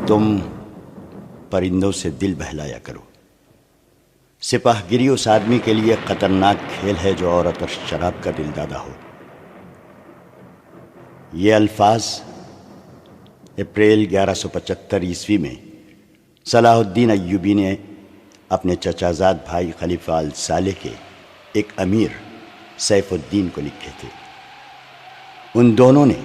تم پرندوں سے دل بہلایا کرو۔ سپاہ گیری اس آدمی کے لیے خطرناک کھیل ہے جو عورت اور شراب کا دل دادا ہو۔ یہ الفاظ اپریل 1175 میں صلاح الدین ایوبی نے اپنے چچا زاد بھائی خلیفہ الصالح کے ایک امیر سیف الدین کو لکھے تھے۔ ان دونوں نے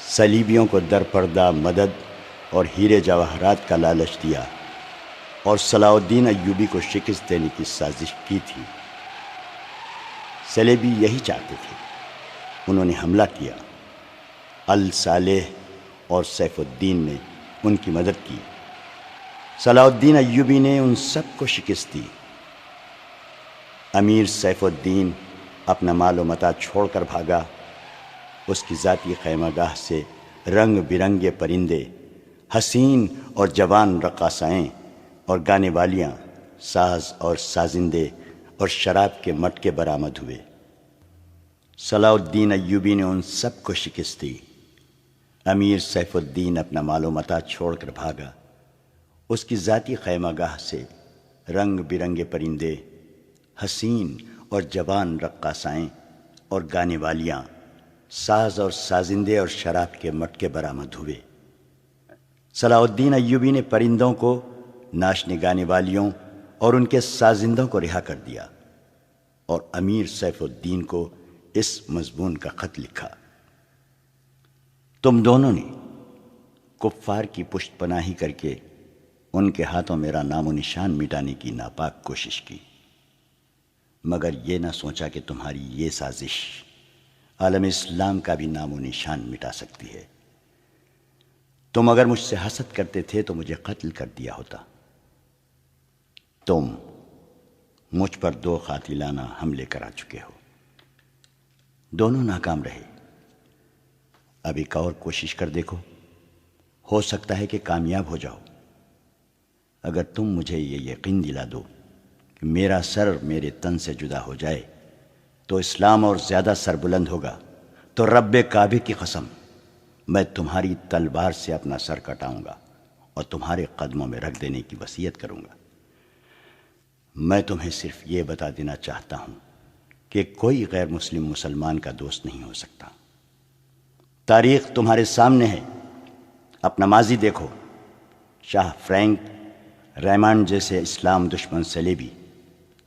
صلیبیوں کو در پردہ مدد اور ہیرے جواہرات کا لالچ دیا اور صلاح الدین ایوبی کو شکست دینے کی سازش کی تھی۔ صلیبی یہی چاہتے تھے۔ انہوں نے حملہ کیا۔ الصالح اور سیف الدین نے ان کی مدد کی۔ صلاح الدین ایوبی نے ان سب کو شکست دی۔ امیر سیف الدین اپنا مال و متاع چھوڑ کر بھاگا۔ اس کی ذاتی خیمہ گاہ سے رنگ برنگے پرندے، حسین اور جوان رقاصائیں اور گانے والیاں، ساز اور سازندے اور شراب کے مٹکے برآمد ہوئے۔ صلاح الدین ایوبی نے ان سب کو شکست دی۔ امیر سیف الدین اپنا مال و متاع چھوڑ کر بھاگا۔ اس کی ذاتی خیمہ گاہ سے رنگ برنگے پرندے، حسین اور جوان رقاصائیں اور گانے والیاں، ساز اور سازندے اور شراب کے مٹکے برآمد ہوئے۔ صلاح الدین ایوبی نے پرندوں کو، ناچنے گانے والیوں اور ان کے سازندوں کو رہا کر دیا اور امیر سیف الدین کو اس مضمون کا خط لکھا: تم دونوں نے کفار کی پشت پناہی کر کے ان کے ہاتھوں میرا نام و نشان مٹانے کی ناپاک کوشش کی، مگر یہ نہ سوچا کہ تمہاری یہ سازش عالم اسلام کا بھی نام و نشان مٹا سکتی ہے۔ تم اگر مجھ سے حسد کرتے تھے تو مجھے قتل کر دیا ہوتا۔ تم مجھ پر 2 قاتلانہ حملے کرا چکے ہو۔ دونوں ناکام رہے۔ اب ایک اور کوشش کر دیکھو، ہو سکتا ہے کہ کامیاب ہو جاؤ۔ اگر تم مجھے یہ یقین دلا دو کہ میرا سر میرے تن سے جدا ہو جائے تو اسلام اور زیادہ سربلند ہوگا، تو رب کعبے کی قسم میں تمہاری تلوار سے اپنا سر کٹاؤں گا اور تمہارے قدموں میں رکھ دینے کی وصیت کروں گا۔ میں تمہیں صرف یہ بتا دینا چاہتا ہوں کہ کوئی غیر مسلم مسلمان کا دوست نہیں ہو سکتا۔ تاریخ تمہارے سامنے ہے، اپنا ماضی دیکھو۔ شاہ فرینک ریمانڈ جیسے اسلام دشمن صلیبی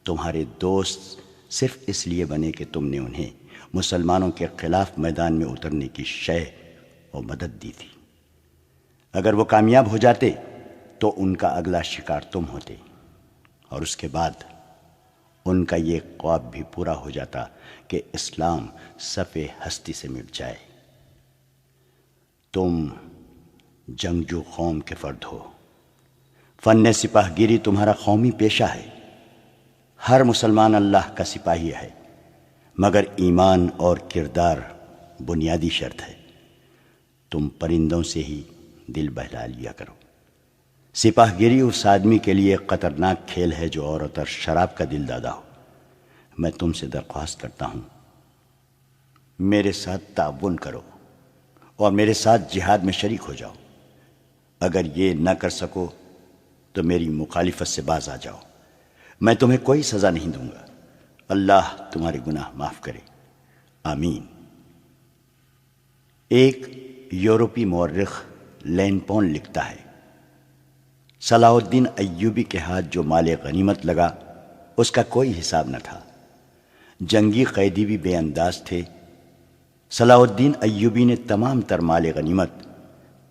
تمہارے دوست صرف اس لیے بنے کہ تم نے انہیں مسلمانوں کے خلاف میدان میں اترنے کی شے اور مدد دی تھی۔ اگر وہ کامیاب ہو جاتے تو ان کا اگلا شکار تم ہوتے، اور اس کے بعد ان کا یہ خواب بھی پورا ہو جاتا کہ اسلام صف ہستی سے مٹ جائے۔ تم جنگجو قوم کے فرد ہو۔ فن سپاہ گیری تمہارا قومی پیشہ ہے۔ ہر مسلمان اللہ کا سپاہی ہے، مگر ایمان اور کردار بنیادی شرط ہے۔ تم پرندوں سے ہی دل بہلا لیا کرو۔ سپاہ گیری اس آدمی کے لیے خطرناک کھیل ہے جو عورت اور شراب کا دل دادا ہو۔ میں تم سے درخواست کرتا ہوں، میرے ساتھ تعاون کرو اور میرے ساتھ جہاد میں شریک ہو جاؤ۔ اگر یہ نہ کر سکو تو میری مخالفت سے باز آ جاؤ۔ میں تمہیں کوئی سزا نہیں دوں گا۔ اللہ تمہارے گناہ معاف کرے، آمین۔ ایک یورپی مورخ لین پون لکھتا ہے، صلاح الدین ایوبی کے ہاتھ جو مال غنیمت لگا اس کا کوئی حساب نہ تھا۔ جنگی قیدی بھی بے انداز تھے۔ صلاح الدین ایوبی نے تمام تر مال غنیمت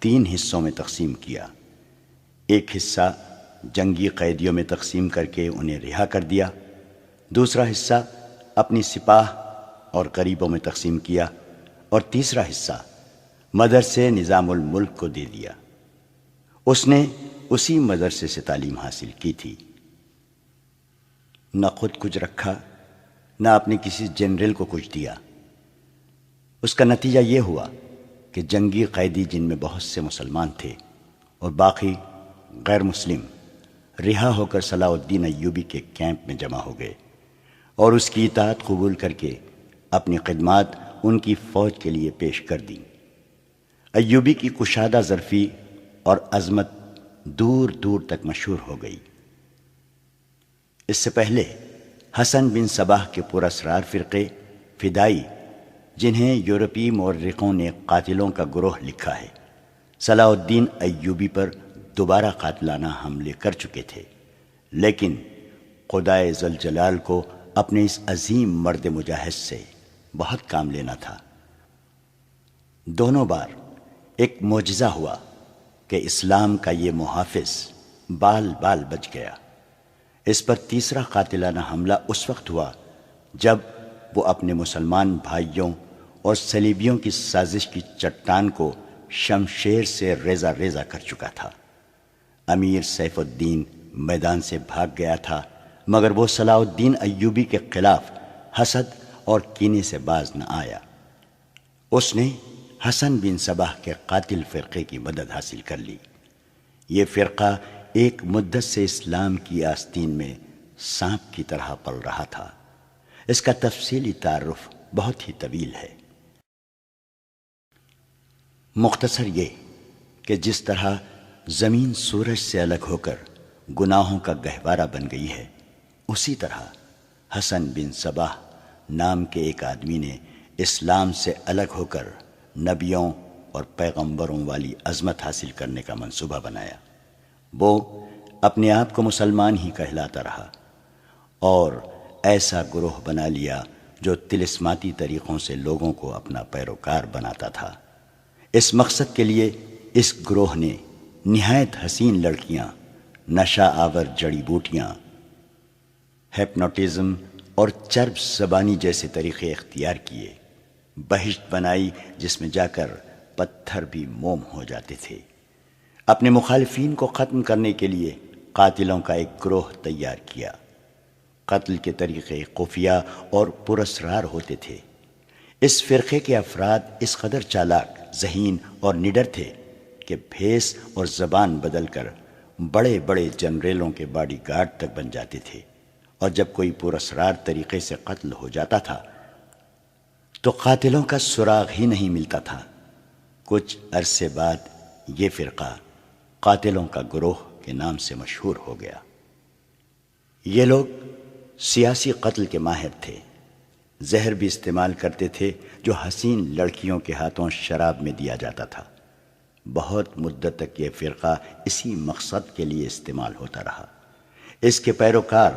3 حصوں میں تقسیم کیا۔ ایک حصہ جنگی قیدیوں میں تقسیم کر کے انہیں رہا کر دیا، دوسرا حصہ اپنی سپاہ اور غریبوں میں تقسیم کیا، اور تیسرا حصہ مدرسے نظام الملک کو دے دیا۔ اس نے اسی مدرسے سے تعلیم حاصل کی تھی۔ نہ خود کچھ رکھا، نہ اپنے کسی جنرل کو کچھ دیا۔ اس کا نتیجہ یہ ہوا کہ جنگی قیدی، جن میں بہت سے مسلمان تھے اور باقی غیر مسلم، رہا ہو کر صلاح الدین ایوبی کے کیمپ میں جمع ہو گئے اور اس کی اطاعت قبول کر کے اپنی خدمات ان کی فوج کے لیے پیش کر دیں۔ ایوبی کی کشادہ ظرفی اور عظمت دور دور تک مشہور ہو گئی۔ اس سے پہلے حسن بن صباح کے پراسرار فرقے فدائی، جنہیں یورپی مورخوں نے قاتلوں کا گروہ لکھا ہے، صلاح الدین ایوبی پر دوبارہ قاتلانہ حملے کر چکے تھے، لیکن خدائے ذوالجلال کو اپنے اس عظیم مرد مجاہد سے بہت کام لینا تھا۔ دونوں بار ایک معجزہ ہوا کہ اسلام کا یہ محافظ بال بال بچ گیا۔ اس پر تیسرا قاتلانہ حملہ اس وقت ہوا جب وہ اپنے مسلمان بھائیوں اور صلیبیوں کی سازش کی چٹان کو شمشیر سے ریزہ ریزہ کر چکا تھا۔ امیر سیف الدین میدان سے بھاگ گیا تھا، مگر وہ صلاح الدین ایوبی کے خلاف حسد اور کینے سے باز نہ آیا۔ اس نے حسن بن صباح کے قاتل فرقے کی مدد حاصل کر لی۔ یہ فرقہ ایک مدت سے اسلام کی آستین میں سانپ کی طرح پل رہا تھا۔ اس کا تفصیلی تعارف بہت ہی طویل ہے۔ مختصر یہ کہ جس طرح زمین سورج سے الگ ہو کر گناہوں کا گہوارہ بن گئی ہے، اسی طرح حسن بن صباح نام کے ایک آدمی نے اسلام سے الگ ہو کر نبیوں اور پیغمبروں والی عظمت حاصل کرنے کا منصوبہ بنایا۔ وہ اپنے آپ کو مسلمان ہی کہلاتا رہا اور ایسا گروہ بنا لیا جو طلسماتی طریقوں سے لوگوں کو اپنا پیروکار بناتا تھا۔ اس مقصد کے لیے اس گروہ نے نہایت حسین لڑکیاں، نشہ آور جڑی بوٹیاں، ہیپنوٹزم اور چرب زبانی جیسے طریقے اختیار کیے۔ بہشت بنائی جس میں جا کر پتھر بھی موم ہو جاتے تھے۔ اپنے مخالفین کو ختم کرنے کے لیے قاتلوں کا ایک گروہ تیار کیا۔ قتل کے طریقے خفیہ اور پراسرار ہوتے تھے۔ اس فرقے کے افراد اس قدر چالاک، ذہین اور نڈر تھے کہ بھیس اور زبان بدل کر بڑے بڑے جنریلوں کے باڈی گارڈ تک بن جاتے تھے، اور جب کوئی پراسرار طریقے سے قتل ہو جاتا تھا تو قاتلوں کا سراغ ہی نہیں ملتا تھا۔ کچھ عرصے بعد یہ فرقہ قاتلوں کا گروہ کے نام سے مشہور ہو گیا۔ یہ لوگ سیاسی قتل کے ماہر تھے، زہر بھی استعمال کرتے تھے جو حسین لڑکیوں کے ہاتھوں شراب میں دیا جاتا تھا۔ بہت مدت تک یہ فرقہ اسی مقصد کے لیے استعمال ہوتا رہا۔ اس کے پیروکار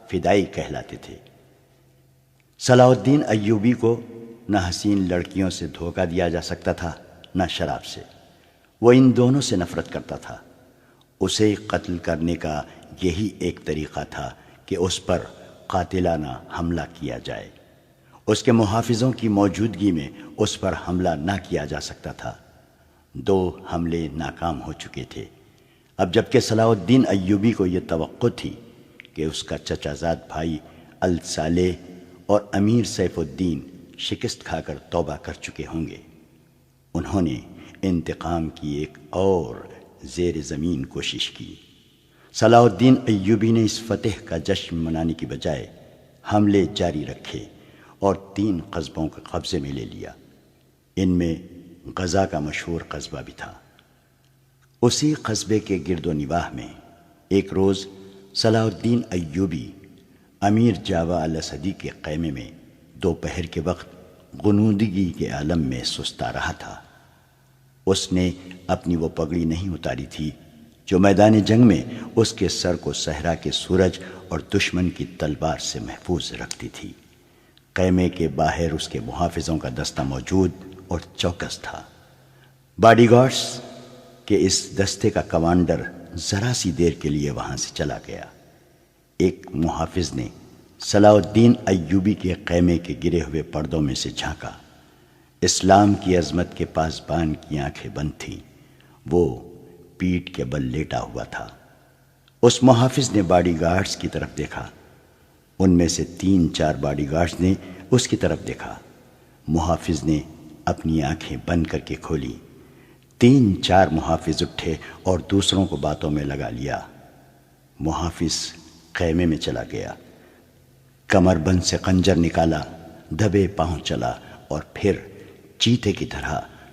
فدائی کہلاتے تھے۔ صلاح الدین ایوبی کو نہ حسین لڑکیوں سے دھوکہ دیا جا سکتا تھا، نہ شراب سے۔ وہ ان دونوں سے نفرت کرتا تھا۔ اسے قتل کرنے کا یہی ایک طریقہ تھا کہ اس پر قاتلانہ حملہ کیا جائے۔ اس کے محافظوں کی موجودگی میں اس پر حملہ نہ کیا جا سکتا تھا۔ 2 حملے ناکام ہو چکے تھے۔ اب جبکہ صلاح الدین ایوبی کو یہ توقع تھی کہ اس کا چچا زاد بھائی الصالح اور امیر سیف الدین شکست کھا کر توبہ کر چکے ہوں گے، انہوں نے انتقام کی ایک اور زیر زمین کوشش کی۔ صلاح الدین ایوبی نے اس فتح کا جشن منانے کی بجائے حملے جاری رکھے اور 3 قصبوں کو قبضے میں لے لیا۔ ان میں غزہ کا مشہور قصبہ بھی تھا۔ اسی قصبے کے گرد و نواح میں ایک روز صلاح الدین ایوبی امیر جاوا الاسدی کے خیمے میں دوپہر کے وقت غنودگی کے عالم میں سستا رہا تھا۔ اس نے اپنی وہ پگڑی نہیں اتاری تھی جو میدان جنگ میں اس کے سر کو صحرا کے سورج اور دشمن کی تلوار سے محفوظ رکھتی تھی۔ خیمے کے باہر اس کے محافظوں کا دستہ موجود اور چوکس تھا۔ باڈی گارڈز کے اس دستے کا کمانڈر ذرا سی دیر کے لیے وہاں سے چلا گیا۔ ایک محافظ نے صلاح الدین ایوبی کے خیمے کے گرے ہوئے پردوں میں سے جھانکا۔ اسلام کی عظمت کے پاسبان کی آنکھیں بند تھیں۔ وہ پیٹھ کے بل لیٹا ہوا تھا۔ اس محافظ نے باڈی گارڈز کی طرف دیکھا۔ ان میں سے 3-4 باڈی گارڈز نے اس کی طرف دیکھا۔ محافظ نے اپنی آنکھیں بند کر کے کھولی۔ 3-4 محافظ اٹھے اور دوسروں کو باتوں میں لگا لیا۔ محافظ خیمے میں چلا گیا، کمر بند سے خنجر نکالا، دبے پاؤں چلا اور پھر چیتے کی طرح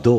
2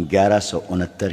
1169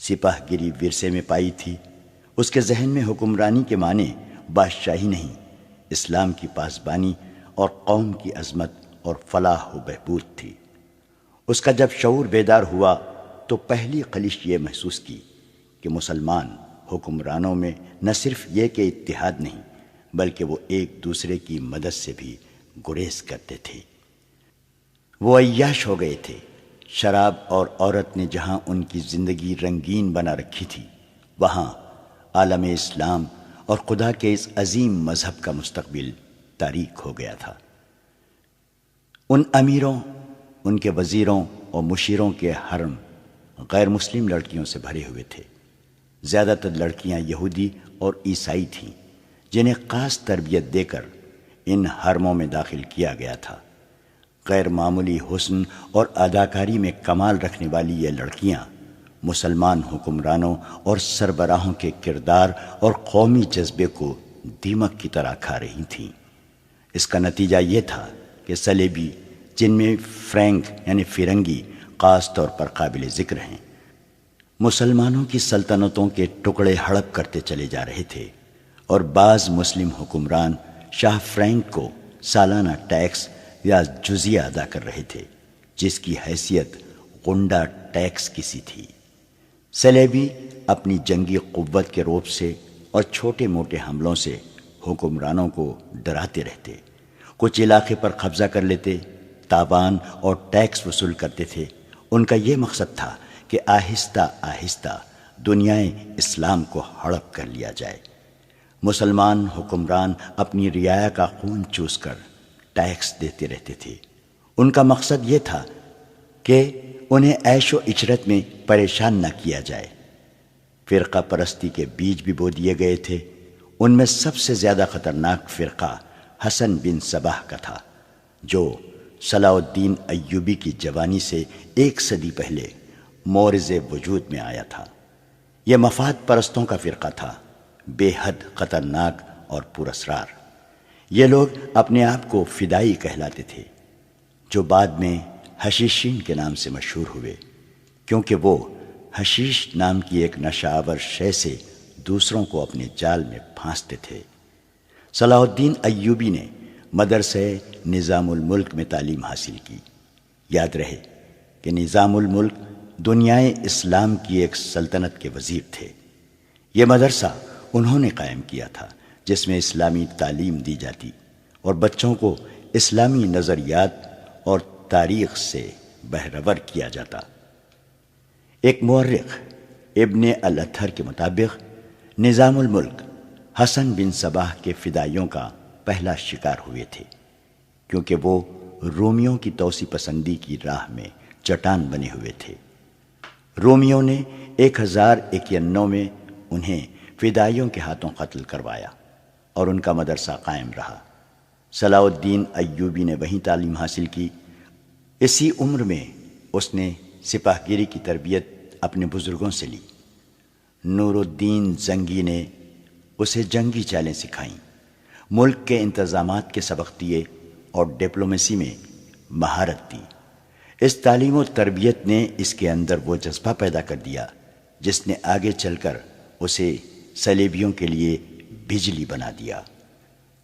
سپاہ گیری ورثے میں پائی تھی۔ اس کے ذہن میں حکمرانی کے معنی بادشاہی نہیں، اسلام کی پاسبانی اور قوم کی عظمت اور فلاح و بہبود تھی۔ اس کا جب شعور بیدار ہوا تو پہلی خلش یہ محسوس کی کہ مسلمان حکمرانوں میں نہ صرف یہ کہ اتحاد نہیں، بلکہ وہ ایک دوسرے کی مدد سے بھی گریز کرتے تھے۔ وہ عیاش ہو گئے تھے۔ شراب اور عورت نے جہاں ان کی زندگی رنگین بنا رکھی تھی، وہاں عالم اسلام اور خدا کے اس عظیم مذہب کا مستقبل تاریک ہو گیا تھا۔ ان امیروں، ان کے وزیروں اور مشیروں کے حرم غیر مسلم لڑکیوں سے بھرے ہوئے تھے۔ زیادہ تر لڑکیاں یہودی اور عیسائی تھیں، جنہیں خاص تربیت دے کر ان حرموں میں داخل کیا گیا تھا۔ غیر معمولی حسن اور اداکاری میں کمال رکھنے والی یہ لڑکیاں مسلمان حکمرانوں اور سربراہوں کے کردار اور قومی جذبے کو دیمک کی طرح کھا رہی تھیں۔ اس کا نتیجہ یہ تھا کہ صلیبی، جن میں فرینک یعنی فرنگی خاص طور پر قابل ذکر ہیں، مسلمانوں کی سلطنتوں کے ٹکڑے ہڑپ کرتے چلے جا رہے تھے، اور بعض مسلم حکمران شاہ فرینک کو سالانہ ٹیکس یا جزیہ ادا کر رہے تھے، جس کی حیثیت غنڈہ ٹیکس کی سی تھی۔ صلیبی اپنی جنگی قوت کے رعب سے اور چھوٹے موٹے حملوں سے حکمرانوں کو ڈراتے رہتے، کچھ علاقے پر قبضہ کر لیتے، تاوان اور ٹیکس وصول کرتے تھے۔ ان کا یہ مقصد تھا کہ آہستہ آہستہ دنیائے اسلام کو ہڑپ کر لیا جائے۔ مسلمان حکمران اپنی رعایا کا خون چوس کر ٹیکس دیتے رہتے تھے۔ ان کا مقصد یہ تھا کہ انہیں عیش و عشرت میں پریشان نہ کیا جائے۔ فرقہ پرستی کے بیج بھی بو دیے گئے تھے۔ ان میں سب سے زیادہ خطرناک فرقہ حسن بن صباح کا تھا، جو صلاح الدین ایوبی کی جوانی سے 1 صدی پہلے مورز وجود میں آیا تھا۔ یہ مفاد پرستوں کا فرقہ تھا، بے حد خطرناک اور پراسرار۔ یہ لوگ اپنے آپ کو فدائی کہلاتے تھے، جو بعد میں حشیشین کے نام سے مشہور ہوئے، کیونکہ وہ حشیش نام کی ایک نشہ آور شے سے دوسروں کو اپنے جال میں پھانستے تھے۔ صلاح الدین ایوبی نے مدرسہ نظام الملک میں تعلیم حاصل کی۔ یاد رہے کہ نظام الملک دنیائے اسلام کی ایک سلطنت کے وزیر تھے۔ یہ مدرسہ انہوں نے قائم کیا تھا، جس میں اسلامی تعلیم دی جاتی اور بچوں کو اسلامی نظریات اور تاریخ سے بہرور کیا جاتا۔ ایک مورخ ابن الاطہر کے مطابق نظام الملک حسن بن صباح کے فدائیوں کا پہلا شکار ہوئے تھے، کیونکہ وہ رومیوں کی توسیع پسندی کی راہ میں چٹان بنے ہوئے تھے۔ رومیوں نے 1091 میں انہیں فدائیوں کے ہاتھوں قتل کروایا اور ان کا مدرسہ قائم رہا۔ صلاح الدین ایوبی نے وہیں تعلیم حاصل کی۔ اسی عمر میں اس نے سپاہ گیری کی تربیت اپنے بزرگوں سے لی۔ نور الدین زنگی نے اسے جنگی چالیں سکھائیں، ملک کے انتظامات کے سبق دیے اور ڈپلومیسی میں مہارت دی۔ اس تعلیم و تربیت نے اس کے اندر وہ جذبہ پیدا کر دیا جس نے آگے چل کر اسے صلیبیوں کے لیے بجلی بنا دیا۔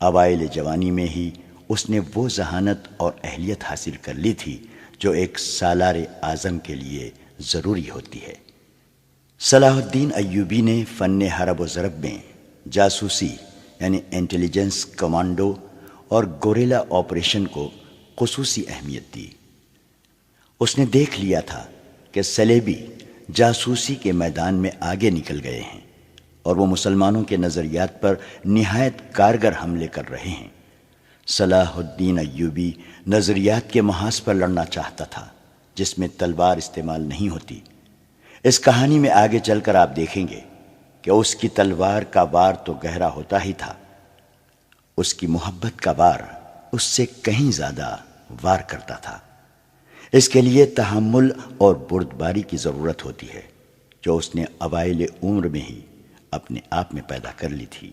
اوائل جوانی میں ہی اس نے وہ ذہانت اور اہلیت حاصل کر لی تھی جو ایک سالار اعظم کے لیے ضروری ہوتی ہے۔ صلاح الدین ایوبی نے فن حرب و ضرب میں جاسوسی یعنی انٹیلیجنس، کمانڈو اور گوریلا آپریشن کو خصوصی اہمیت دی۔ اس نے دیکھ لیا تھا کہ صلیبی جاسوسی کے میدان میں آگے نکل گئے ہیں اور وہ مسلمانوں کے نظریات پر نہایت کارگر حملے کر رہے ہیں۔ صلاح الدین ایوبی نظریات کے محاذ پر لڑنا چاہتا تھا، جس میں تلوار استعمال نہیں ہوتی۔ اس کہانی میں آگے چل کر آپ دیکھیں گے کہ اس کی تلوار کا وار تو گہرا ہوتا ہی تھا، اس کی محبت کا وار اس سے کہیں زیادہ وار کرتا تھا۔ اس کے لیے تحمل اور بردباری کی ضرورت ہوتی ہے، جو اس نے اوائل عمر میں ہی اپنے آپ میں پیدا کر لی تھی۔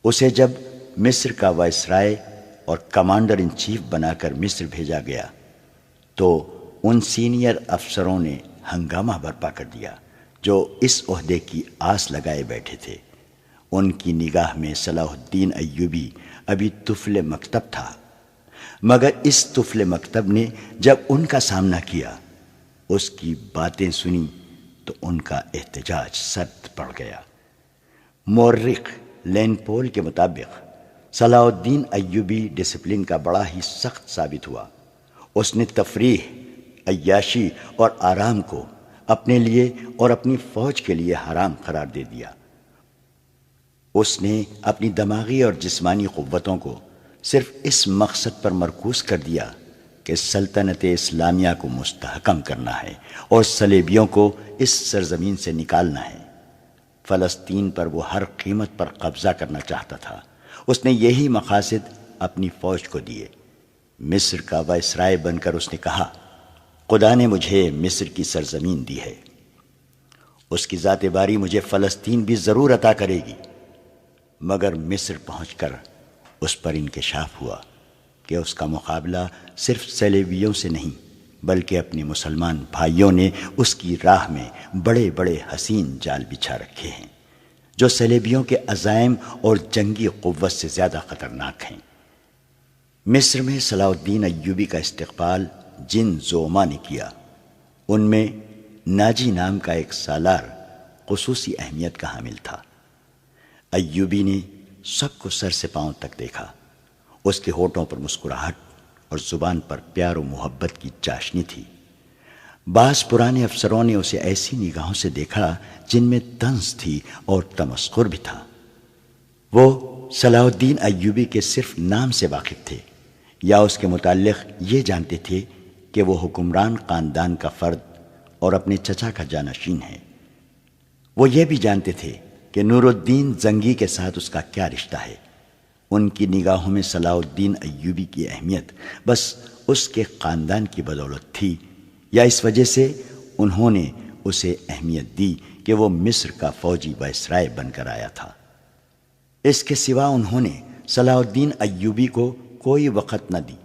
اسے جب مصر کا وائسرائے اور کمانڈر ان چیف بنا کر مصر بھیجا گیا تو ان سینئر افسروں نے ہنگامہ برپا کر دیا، جو اس عہدے کی آس لگائے بیٹھے تھے، ان کی نگاہ میں صلاح الدین ایوبی ابھی طفل مکتب تھا، مگر اس طفل مکتب نے جب ان کا سامنا کیا، اس کی باتیں سنی تو ان کا احتجاج سرد پڑ گیا۔ مورخ لین پول کے مطابق صلاح الدین ایوبی ڈسپلن کا بڑا ہی سخت ثابت ہوا۔ اس نے تفریح، عیاشی اور آرام کو اپنے لیے اور اپنی فوج کے لیے حرام قرار دے دیا۔ اس نے اپنی دماغی اور جسمانی قوتوں کو صرف اس مقصد پر مرکوز کر دیا کہ سلطنت اسلامیہ کو مستحکم کرنا ہے اور صلیبیوں کو اس سرزمین سے نکالنا ہے۔ فلسطین پر وہ ہر قیمت پر قبضہ کرنا چاہتا تھا۔ اس نے یہی مقاصد اپنی فوج کو دیے۔ مصر کا وائسرائے بن کر اس نے کہا، خدا نے مجھے مصر کی سرزمین دی ہے، اس کی ذات باری مجھے فلسطین بھی ضرور عطا کرے گی۔ مگر مصر پہنچ کر اس پر انکشاف ہوا کہ اس کا مقابلہ صرف صلیبیوں سے نہیں بلکہ اپنے مسلمان بھائیوں نے اس کی راہ میں بڑے بڑے حسین جال بچھا رکھے ہیں، جو صلیبیوں کے عزائم اور جنگی قوت سے زیادہ خطرناک ہیں۔ مصر میں صلاح الدین ایوبی کا استقبال جن زعما نے کیا، ان میں ناجی نام کا ایک سالار خصوصی اہمیت کا حامل تھا۔ ایوبی نے سب کو سر سے پاؤں تک دیکھا۔ اس کے ہونٹوں پر مسکراہٹ اور زبان پر پیار و محبت کی چاشنی تھی۔ بعض پرانے افسروں نے اسے ایسی نگاہوں سے دیکھا جن میں طنز تھی اور تمسخر بھی تھا۔ وہ صلاح الدین ایوبی کے صرف نام سے واقف تھے یا اس کے متعلق یہ جانتے تھے کہ وہ حکمران خاندان کا فرد اور اپنے چچا کا جانشین ہے۔ وہ یہ بھی جانتے تھے کہ نور الدین زنگی کے ساتھ اس کا کیا رشتہ ہے۔ ان کی نگاہوں میں صلاح الدین ایوبی کی اہمیت بس اس کے خاندان کی بدولت تھی، یا اس وجہ سے انہوں نے اسے اہمیت دی کہ وہ مصر کا فوجی وائسرائے بن کر آیا تھا۔ اس کے سوا انہوں نے صلاح الدین ایوبی کو کوئی وقت نہ دی۔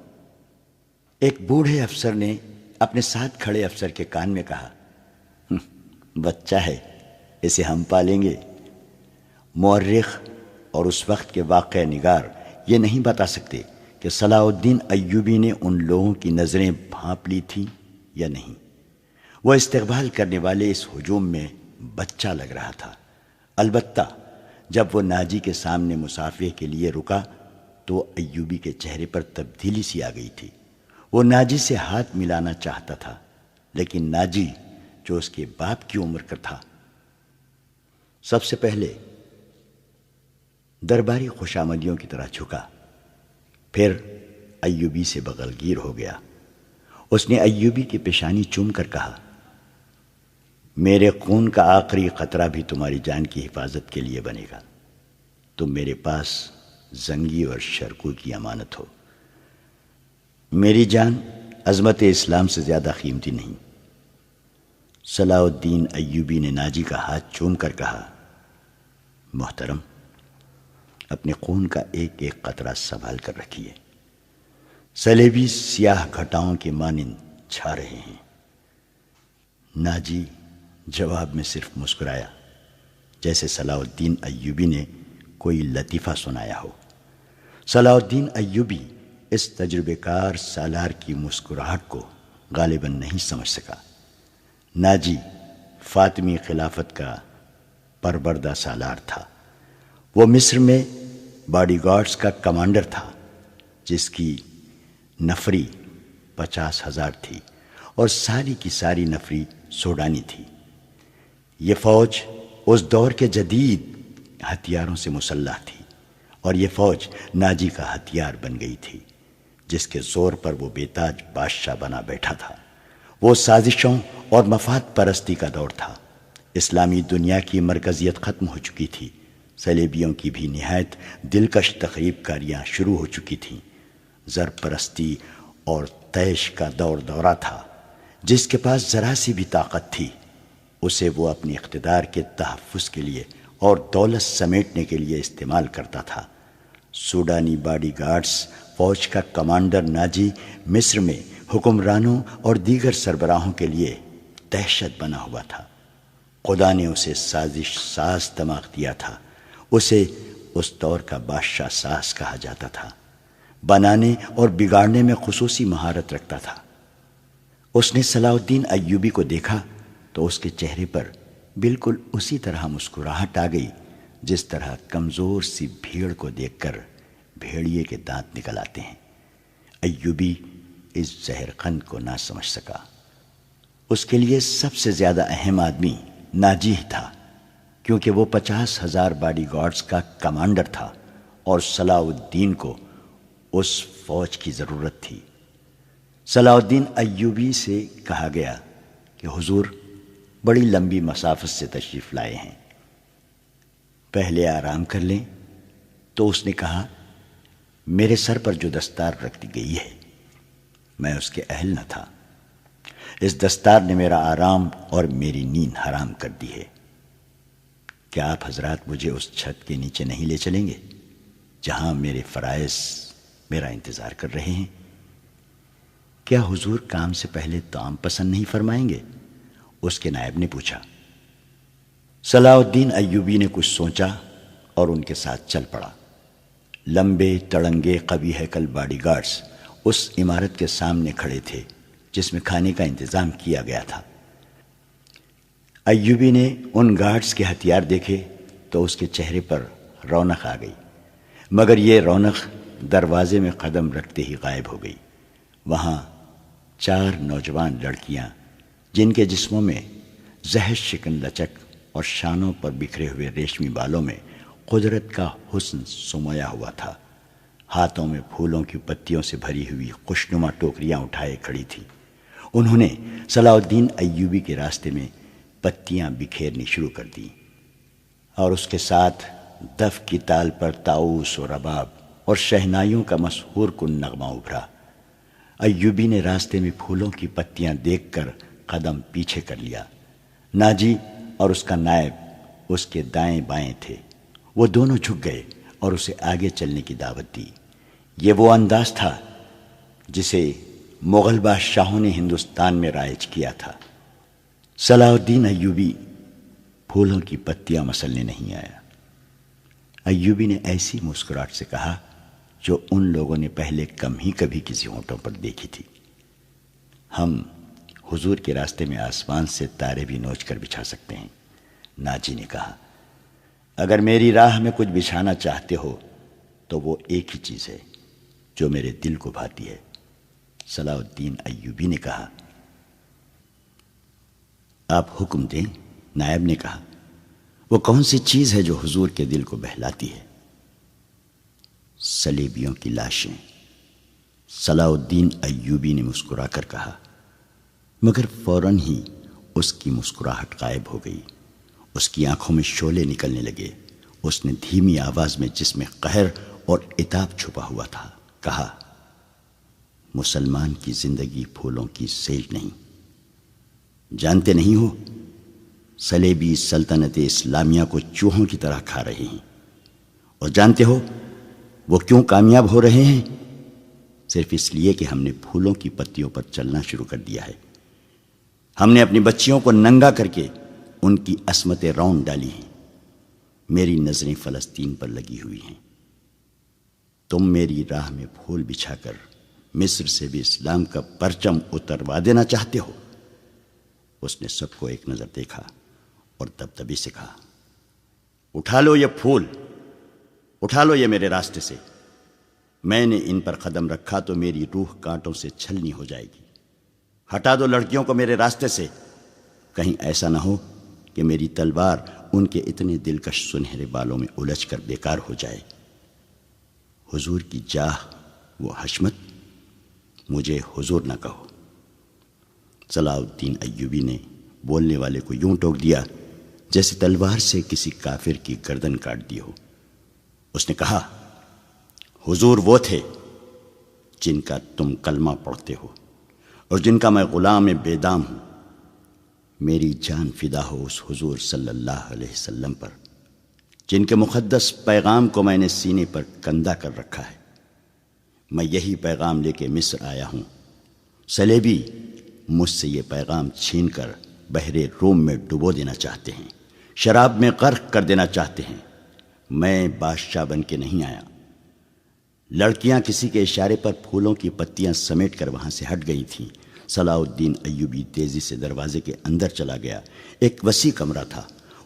ایک بوڑھے افسر نے اپنے ساتھ کھڑے افسر کے کان میں کہا، بچہ ہے، اسے ہم پالیں گے۔ مورخ اور اس وقت کے واقعہ نگار یہ نہیں بتا سکتے کہ صلاح الدین ایوبی نے ان لوگوں کی نظریں بھانپ لی تھیں یا نہیں۔ وہ استقبال کرنے والے اس ہجوم میں بچہ لگ رہا تھا۔ البتہ جب وہ ناجی کے سامنے مصافحے کے لیے رکا تو ایوبی کے چہرے پر تبدیلی سی آ گئی تھی۔ وہ ناجی سے ہاتھ ملانا چاہتا تھا، لیکن ناجی جو اس کے باپ کی عمر کا تھا، سب سے پہلے درباری خوشامدیوں کی طرح جھکا، پھر ایوبی سے بغل گیر ہو گیا۔ اس نے ایوبی کی پیشانی چوم کر کہا، میرے خون کا آخری قطرہ بھی تمہاری جان کی حفاظت کے لیے بنے گا۔ تم میرے پاس زنگی اور شرکو کی امانت ہو۔ میری جان عظمت اسلام سے زیادہ قیمتی نہیں۔ صلاح الدین ایوبی نے ناجی کا ہاتھ چوم کر کہا، محترم، اپنے خون کا ایک ایک قطرہ سنبھال کر رکھیے۔ صلیبی سیاہ گھٹاؤں کے مانند چھا رہے ہیں۔ ناجی جواب میں صرف مسکرایا، جیسے صلاح الدین ایوبی نے کوئی لطیفہ سنایا ہو۔ صلاح الدین ایوبی اس تجربے کار سالار کی مسکراہٹ کو غالباً نہیں سمجھ سکا۔ ناجی فاطمی خلافت کا پروردہ سالار تھا۔ وہ مصر میں باڈی گارڈز کا کمانڈر تھا، جس کی نفری 50,000 تھی اور ساری کی ساری نفری سوڈانی تھی۔ یہ فوج اس دور کے جدید ہتھیاروں سے مسلح تھی، اور یہ فوج ناجی کا ہتھیار بن گئی تھی، جس کے زور پر وہ بے تاج بادشاہ بنا بیٹھا تھا۔ وہ سازشوں اور مفاد پرستی کا دور تھا۔ اسلامی دنیا کی مرکزیت ختم ہو چکی تھی۔ صلیبیوں کی بھی نہایت دلکش تخریب کاریاں شروع ہو چکی تھیں۔ زر پرستی اور طیش کا دورہ تھا۔ جس کے پاس ذرا سی بھی طاقت تھی، اسے وہ اپنے اقتدار کے تحفظ کے لیے اور دولت سمیٹنے کے لیے استعمال کرتا تھا۔ سوڈانی باڈی گارڈز فوج کا کمانڈر ناجی مصر میں حکمرانوں اور دیگر سربراہوں کے لیے دہشت بنا ہوا تھا۔ خدا نے اسے سازش ساز دماغ دیا تھا، اسے اس دور کا بادشاہ ساز کہا جاتا تھا، بنانے اور بگاڑنے میں خصوصی مہارت رکھتا تھا۔ اس نے صلاح الدین ایوبی کو دیکھا تو اس کے چہرے پر بالکل اسی طرح مسکراہٹ آ گئی جس طرح کمزور سی بھیڑ کو دیکھ کر بھیڑیے کے دانت نکل آتے ہیں۔ ایوبی اس زہر قند کو نہ سمجھ سکا۔ اس کے لیے سب سے زیادہ اہم آدمی ناجی تھا، کیونکہ وہ 50,000 باڈی گارڈز کا کمانڈر تھا اور صلاح الدین کو اس فوج کی ضرورت تھی۔ صلاح الدین ایوبی سے کہا گیا کہ حضور بڑی لمبی مسافت سے تشریف لائے ہیں، پہلے آرام کر لیں۔ تو اس نے کہا، میرے سر پر جو دستار رکھ دی گئی ہے میں اس کے اہل نہ تھا، اس دستار نے میرا آرام اور میری نیند حرام کر دی ہے۔ کیا آپ حضرات مجھے اس چھت کے نیچے نہیں لے چلیں گے جہاں میرے فرائض میرا انتظار کر رہے ہیں؟ کیا حضور کام سے پہلے طعام پسند نہیں فرمائیں گے؟ اس کے نائب نے پوچھا۔ صلاح الدین ایوبی نے کچھ سوچا اور ان کے ساتھ چل پڑا۔ لمبے تڑنگے قوی ہیکل باڈی گارڈز اس عمارت کے سامنے کھڑے تھے جس میں کھانے کا انتظام کیا گیا تھا۔ ایوبی نے ان گارڈز کے ہتھیار دیکھے تو اس کے چہرے پر رونق آ گئی، مگر یہ رونق دروازے میں قدم رکھتے ہی غائب ہو گئی۔ وہاں 4 نوجوان لڑکیاں جن کے جسموں میں زہر شکن لچک اور شانوں پر بکھرے ہوئے ریشمی بالوں میں قدرت کا حسن سمویا ہوا تھا، ہاتھوں میں پھولوں کی پتیوں سے بھری ہوئی خوشنما ٹوکریاں اٹھائے کھڑی تھی۔ انہوں نے صلاح الدین ایوبی کے راستے میں پتیاں بکھیرنی شروع کر دیں اور اس کے ساتھ دف کی تال پر طاؤس و رباب اور شہنائیوں کا مسحور کن نغمہ ابھرا۔ ایوبی نے راستے میں پھولوں کی پتیاں دیکھ کر قدم پیچھے کر لیا۔ ناجی اور اس کا نائب اس کے دائیں بائیں تھے، وہ دونوں جھک گئے اور اسے آگے چلنے کی دعوت دی۔ یہ وہ انداز تھا جسے مغل بادشاہوں نے ہندوستان میں رائج کیا تھا۔ صلاح الدین ایوبی پھولوں کی پتیاں مسلنے نہیں آیا۔ ایوبی نے ایسی مسکراہٹ سے کہا جو ان لوگوں نے پہلے کم ہی کبھی کسی ہونٹوں پر دیکھی تھی۔ ہم حضور کے راستے میں آسمان سے تارے بھی نوچ کر بچھا سکتے ہیں۔ ناجی نے کہا، اگر میری راہ میں کچھ بچھانا چاہتے ہو تو وہ ایک ہی چیز ہے جو میرے دل کو بھاتی ہے۔ صلاح الدین ایوبی نے کہا، آپ حکم دیں۔ نائب نے کہا، وہ کون سی چیز ہے جو حضور کے دل کو بہلاتی ہے؟ صلیبیوں کی لاشیں۔ صلاح الدین ایوبی نے مسکرا کر کہا، مگر فوراً ہی اس کی مسکراہٹ غائب ہو گئی۔ اس کی آنکھوں میں شعلے نکلنے لگے۔ اس نے دھیمی آواز میں جس میں قہر اور عتاب چھپا ہوا تھا کہا، مسلمان کی زندگی پھولوں کی سیج نہیں۔ جانتے نہیں ہو صلیبی سلطنت اسلامیہ کو چوہوں کی طرح کھا رہے ہیں، اور جانتے ہو وہ کیوں کامیاب ہو رہے ہیں؟ صرف اس لیے کہ ہم نے پھولوں کی پتیوں پر چلنا شروع کر دیا ہے۔ ہم نے اپنی بچیوں کو ننگا کر کے ان کی عصمتیں رون ڈالی ہیں۔ میری نظریں فلسطین پر لگی ہوئی ہیں۔ تم میری راہ میں پھول بچھا کر مصر سے بھی اسلام کا پرچم اتروا دینا چاہتے ہو؟ اس نے سب کو ایک نظر دیکھا اور دبدبی سے کہا، اٹھا لو یہ پھول، اٹھا لو یہ میرے راستے سے۔ میں نے ان پر قدم رکھا تو میری روح کانٹوں سے چھلنی ہو جائے گی۔ ہٹا دو لڑکیوں کو میرے راستے سے، کہیں ایسا نہ ہو کہ میری تلوار ان کے اتنے دلکش سنہرے بالوں میں الجھ کر بیکار ہو جائے۔ حضور کی جاہ وہ حشمت، مجھے حضور نہ کہو۔ صلاح الدین ایوبی نے بولنے والے کو یوں ٹوک دیا جیسے تلوار سے کسی کافر کی گردن کاٹ دی ہو۔ اس نے کہا، حضور وہ تھے جن کا تم کلمہ پڑھتے ہو اور جن کا میں غلام بے دام ہوں۔ میری جان فدا ہو اس حضور صلی اللہ علیہ وسلم پر جن کے مقدس پیغام کو میں نے سینے پر کندہ کر رکھا ہے۔ میں یہی پیغام لے کے مصر آیا ہوں۔ صلیبی مجھ سے یہ پیغام چھین کر بحر روم میں ڈبو دینا چاہتے ہیں، شراب میں غرق کر دینا چاہتے ہیں۔ میں بادشاہ بن کے نہیں آیا۔ لڑکیاں کسی کے اشارے پر پھولوں کی پتیاں سمیٹ کر وہاں سے ہٹ گئی تھیں۔ صلاح الدین ایوبی تیزی سے دروازے کے اندر چلا گیا۔ ایک وسیع کمرہ تھا،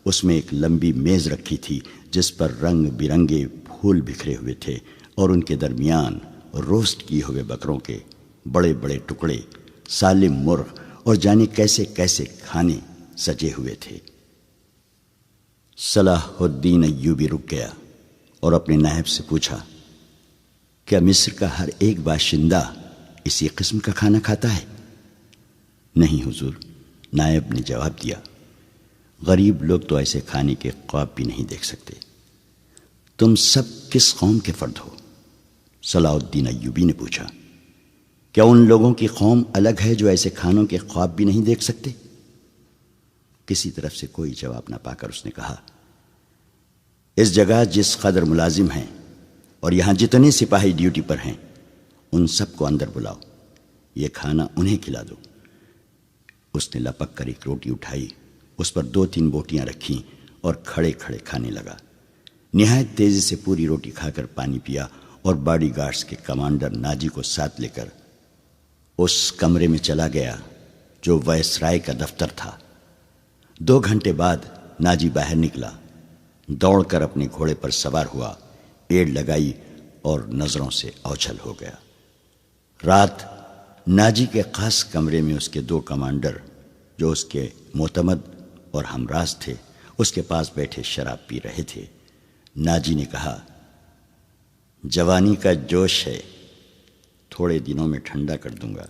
اس میں ایک لمبی میز رکھی تھی جس پر رنگ برنگے پھول بکھرے ہوئے تھے، اور ان کے درمیان روسٹ کیے ہوئے بکروں کے بڑے بڑے ٹکڑے، سالم مرغ اور جانے کیسے کیسے کھانے سجے ہوئے تھے۔ صلاح الدین ایوبی رک گیا اور اپنے نائب سے پوچھا، کیا مصر کا ہر ایک باشندہ اسی قسم کا کھانا کھاتا ہے؟ نہیں حضور، نائب نے جواب دیا، غریب لوگ تو ایسے کھانے کے خواب بھی نہیں دیکھ سکتے۔ تم سب کس قوم کے فرد ہو؟ صلاح الدین ایوبی نے پوچھا۔ کیا ان لوگوں کی قوم الگ ہے جو ایسے کھانوں کے خواب بھی نہیں دیکھ سکتے؟ کسی طرف سے کوئی جواب نہ پا کر اس نے کہا، اس جگہ جس قدر ملازم ہیں اور یہاں جتنے سپاہی ڈیوٹی پر ہیں، ان سب کو اندر بلاؤ، یہ کھانا انہیں کھلا دو۔ اس نے لپک کر ایک روٹی اٹھائی، اس پر 2-3 بوٹیاں رکھیں اور کھڑے کھڑے کھانے لگا۔ نہایت تیزی سے پوری روٹی کھا کر پانی پیا اور باڈی گارڈز کے کمانڈر ناجی کو ساتھ لے کر اس کمرے میں چلا گیا جو وائسرائے کا دفتر تھا۔ 2 گھنٹے بعد ناجی باہر نکلا، دوڑ کر اپنے گھوڑے پر سوار ہوا، ایڑ لگائی اور نظروں سے اوجھل ہو گیا۔ رات ناجی کے خاص کمرے میں اس کے 2 کمانڈر جو اس کے معتمد اور ہمراز تھے اس کے پاس بیٹھے شراب پی رہے تھے۔ ناجی نے کہا، جوانی کا جوش ہے، تھوڑے دنوں میں ٹھنڈا کر دوں گا۔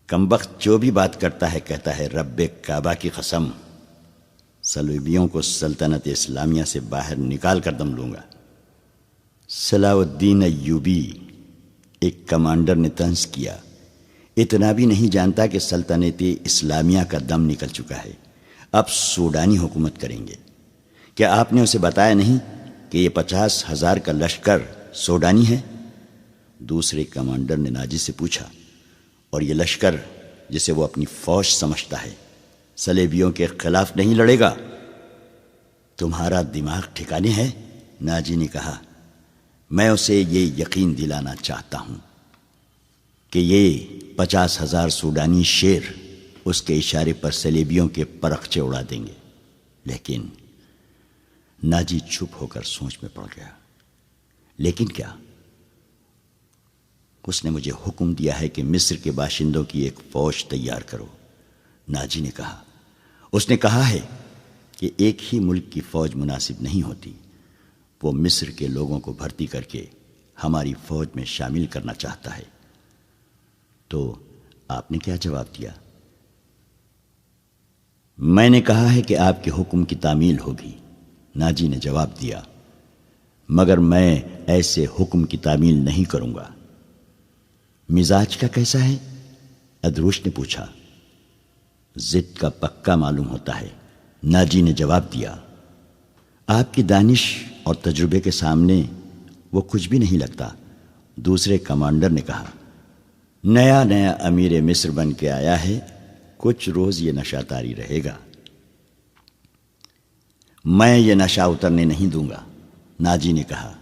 کمبخت جو بھی بات کرتا ہے کہتا ہے رب کعبہ کی قسم، صلیبیوں کو سلطنت اسلامیہ سے باہر نکال کر دم لوں گا۔ صلاح الدین ایوبی، ایک کمانڈر نے طنز کیا، اتنا بھی نہیں جانتا کہ سلطنت اسلامیہ کا دم نکل چکا ہے، اب سوڈانی حکومت کریں گے۔ کیا آپ نے اسے بتایا نہیں کہ یہ 50,000 کا لشکر سوڈانی ہے؟ دوسرے کمانڈر نے ناجی سے پوچھا، اور یہ لشکر جسے وہ اپنی فوج سمجھتا ہے صلیبیوں کے خلاف نہیں لڑے گا؟ تمہارا دماغ ٹھکانے ہے؟ ناجی نے کہا، میں اسے یہ یقین دلانا چاہتا ہوں کہ یہ 50,000 سوڈانی شیر اس کے اشارے پر صلیبیوں کے پرخچے اڑا دیں گے۔ لیکن ناجی چپ ہو کر سوچ میں پڑ گیا۔ لیکن کیا؟ اس نے مجھے حکم دیا ہے کہ مصر کے باشندوں کی ایک فوج تیار کرو۔ ناجی نے کہا، اس نے کہا ہے کہ ایک ہی ملک کی فوج مناسب نہیں ہوتی، وہ مصر کے لوگوں کو بھرتی کر کے ہماری فوج میں شامل کرنا چاہتا ہے۔ تو آپ نے کیا جواب دیا؟ میں نے کہا ہے کہ آپ کے حکم کی تعمیل ہوگی، ناجی نے جواب دیا، مگر میں ایسے حکم کی تعمیل نہیں کروں گا۔ مزاج کا کیسا ہے؟ ادروش نے پوچھا۔ ضد کا پکا معلوم ہوتا ہے، ناجی نے جواب دیا، آپ کی دانش اور تجربے کے سامنے وہ کچھ بھی نہیں لگتا۔ دوسرے کمانڈر نے کہا، نیا نیا امیر مصر بن کے آیا ہے، کچھ روز یہ نشہ طاری رہے گا۔ میں یہ نشہ اترنے نہیں دوں گا، ناجی نے کہا،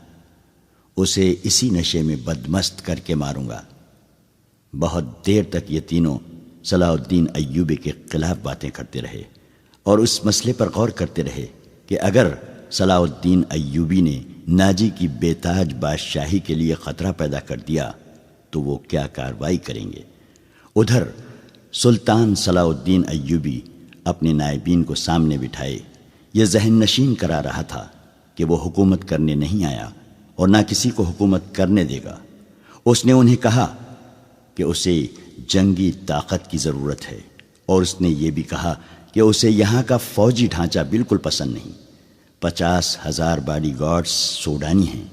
اسے اسی نشے میں بدمست کر کے ماروں گا۔ بہت دیر تک یہ تینوں صلاح الدین ایوبی کے خلاف باتیں کرتے رہے اور اس مسئلے پر غور کرتے رہے کہ اگر صلاح الدین ایوبی نے ناجی کی بے تاج بادشاہی کے لیے خطرہ پیدا کر دیا تو وہ کیا کارروائی کریں گے۔ ادھر سلطان صلاح الدین ایوبی اپنے نائبین کو سامنے بٹھائے یہ ذہن نشین کرا رہا تھا کہ وہ حکومت کرنے نہیں آیا اور نہ کسی کو حکومت کرنے دے گا۔ اس نے انہیں کہا کہ اسے جنگی طاقت کی ضرورت ہے، اور اس نے یہ بھی کہا کہ اسے یہاں کا فوجی ڈھانچہ بالکل پسند نہیں۔ 50,000 باڈی گارڈز سوڈانی ہیں،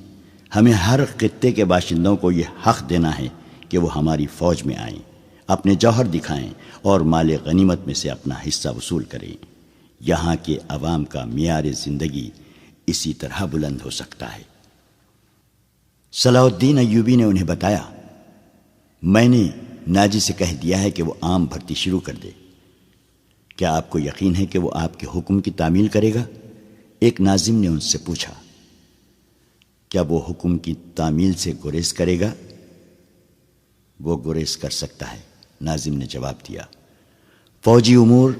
ہمیں ہر خطے کے باشندوں کو یہ حق دینا ہے کہ وہ ہماری فوج میں آئیں، اپنے جوہر دکھائیں اور مال غنیمت میں سے اپنا حصہ وصول کریں۔ یہاں کے عوام کا معیار زندگی اسی طرح بلند ہو سکتا ہے۔ صلاح الدین ایوبی نے انہیں بتایا، میں نے ناجی سے کہہ دیا ہے کہ وہ عام بھرتی شروع کر دے۔ کیا آپ کو یقین ہے کہ وہ آپ کے حکم کی تعمیل کرے گا؟ ایک ناظم نے ان سے پوچھا، کیا وہ حکم کی تعمیل سے گریز کرے گا؟ وہ گریز کر سکتا ہے، ناظم نے جواب دیا۔ فوجی امور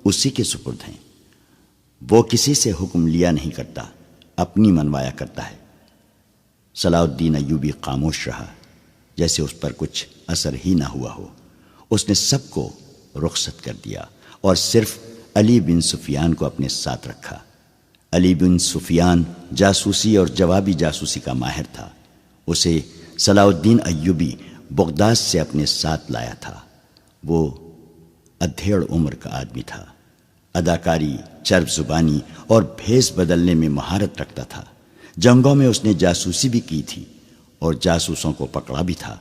اسی کے سپرد ہیں، وہ کسی سے حکم لیا نہیں کرتا، اپنی منوایا کرتا ہے۔ صلاح الدین ایوبی خاموش رہا، جیسے اس پر کچھ اثر ہی نہ ہوا ہو۔ اس نے سب کو رخصت کر دیا اور صرف علی بن سفیان کو اپنے ساتھ رکھا۔ علی بن سفیان جاسوسی اور جوابی جاسوسی کا ماہر تھا۔ اسے صلاح الدین ایوبی بغداد سے اپنے ساتھ لایا تھا۔ وہ ادھیڑ عمر کا آدمی تھا، اداکاری، چرب زبانی اور بھیس بدلنے میں مہارت رکھتا تھا۔ جنگوں میں اس نے جاسوسی بھی کی تھی اور جاسوسوں کو پکڑا بھی تھا۔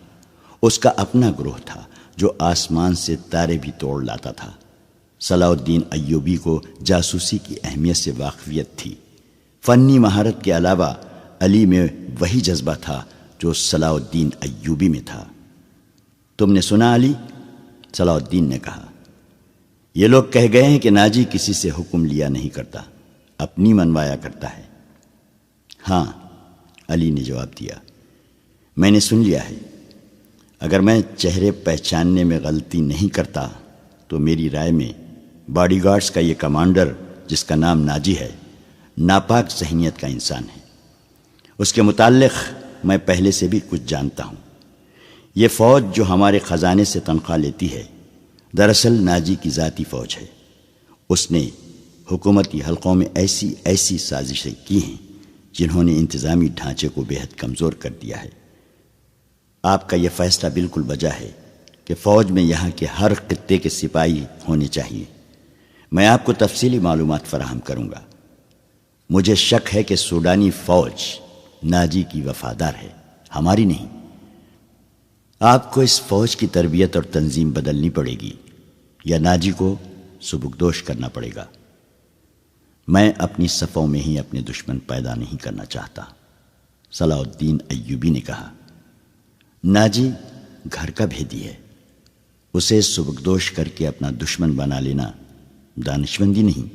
اس کا اپنا گروہ تھا جو آسمان سے تارے بھی توڑ لاتا تھا۔ صلاح الدین ایوبی کو جاسوسی کی اہمیت سے واقفیت تھی۔ فنی مہارت کے علاوہ علی میں وہی جذبہ تھا جو صلاح الدین ایوبی میں تھا۔ تم نے سنا علی؟ صلاح الدین نے کہا، یہ لوگ کہہ گئے ہیں کہ ناجی کسی سے حکم لیا نہیں کرتا، اپنی منوایا کرتا ہے۔ ہاں، علی نے جواب دیا، میں نے سن لیا ہے۔ اگر میں چہرے پہچاننے میں غلطی نہیں کرتا تو میری رائے میں باڈی گارڈز کا یہ کمانڈر جس کا نام ناجی ہے، ناپاک ذہنیت کا انسان ہے۔ اس کے متعلق میں پہلے سے بھی کچھ جانتا ہوں۔ یہ فوج جو ہمارے خزانے سے تنخواہ لیتی ہے، دراصل ناجی کی ذاتی فوج ہے۔ اس نے حکومتی حلقوں میں ایسی سازشیں کی ہیں جنہوں نے انتظامی ڈھانچے کو بے حد کمزور کر دیا ہے۔ آپ کا یہ فیصلہ بالکل بجا ہے کہ فوج میں یہاں کے ہر خطے کے سپاہی ہونے چاہیے۔ میں آپ کو تفصیلی معلومات فراہم کروں گا۔ مجھے شک ہے کہ سوڈانی فوج ناجی کی وفادار ہے، ہماری نہیں۔ آپ کو اس فوج کی تربیت اور تنظیم بدلنی پڑے گی یا ناجی کو سبکدوش کرنا پڑے گا۔ میں اپنی صفوں میں ہی اپنے دشمن پیدا نہیں کرنا چاہتا، صلاح الدین ایوبی نے کہا۔ ناجی گھر کا بھیدی ہے، اسے سبکدوش کر کے اپنا دشمن بنا لینا دانشمندی نہیں۔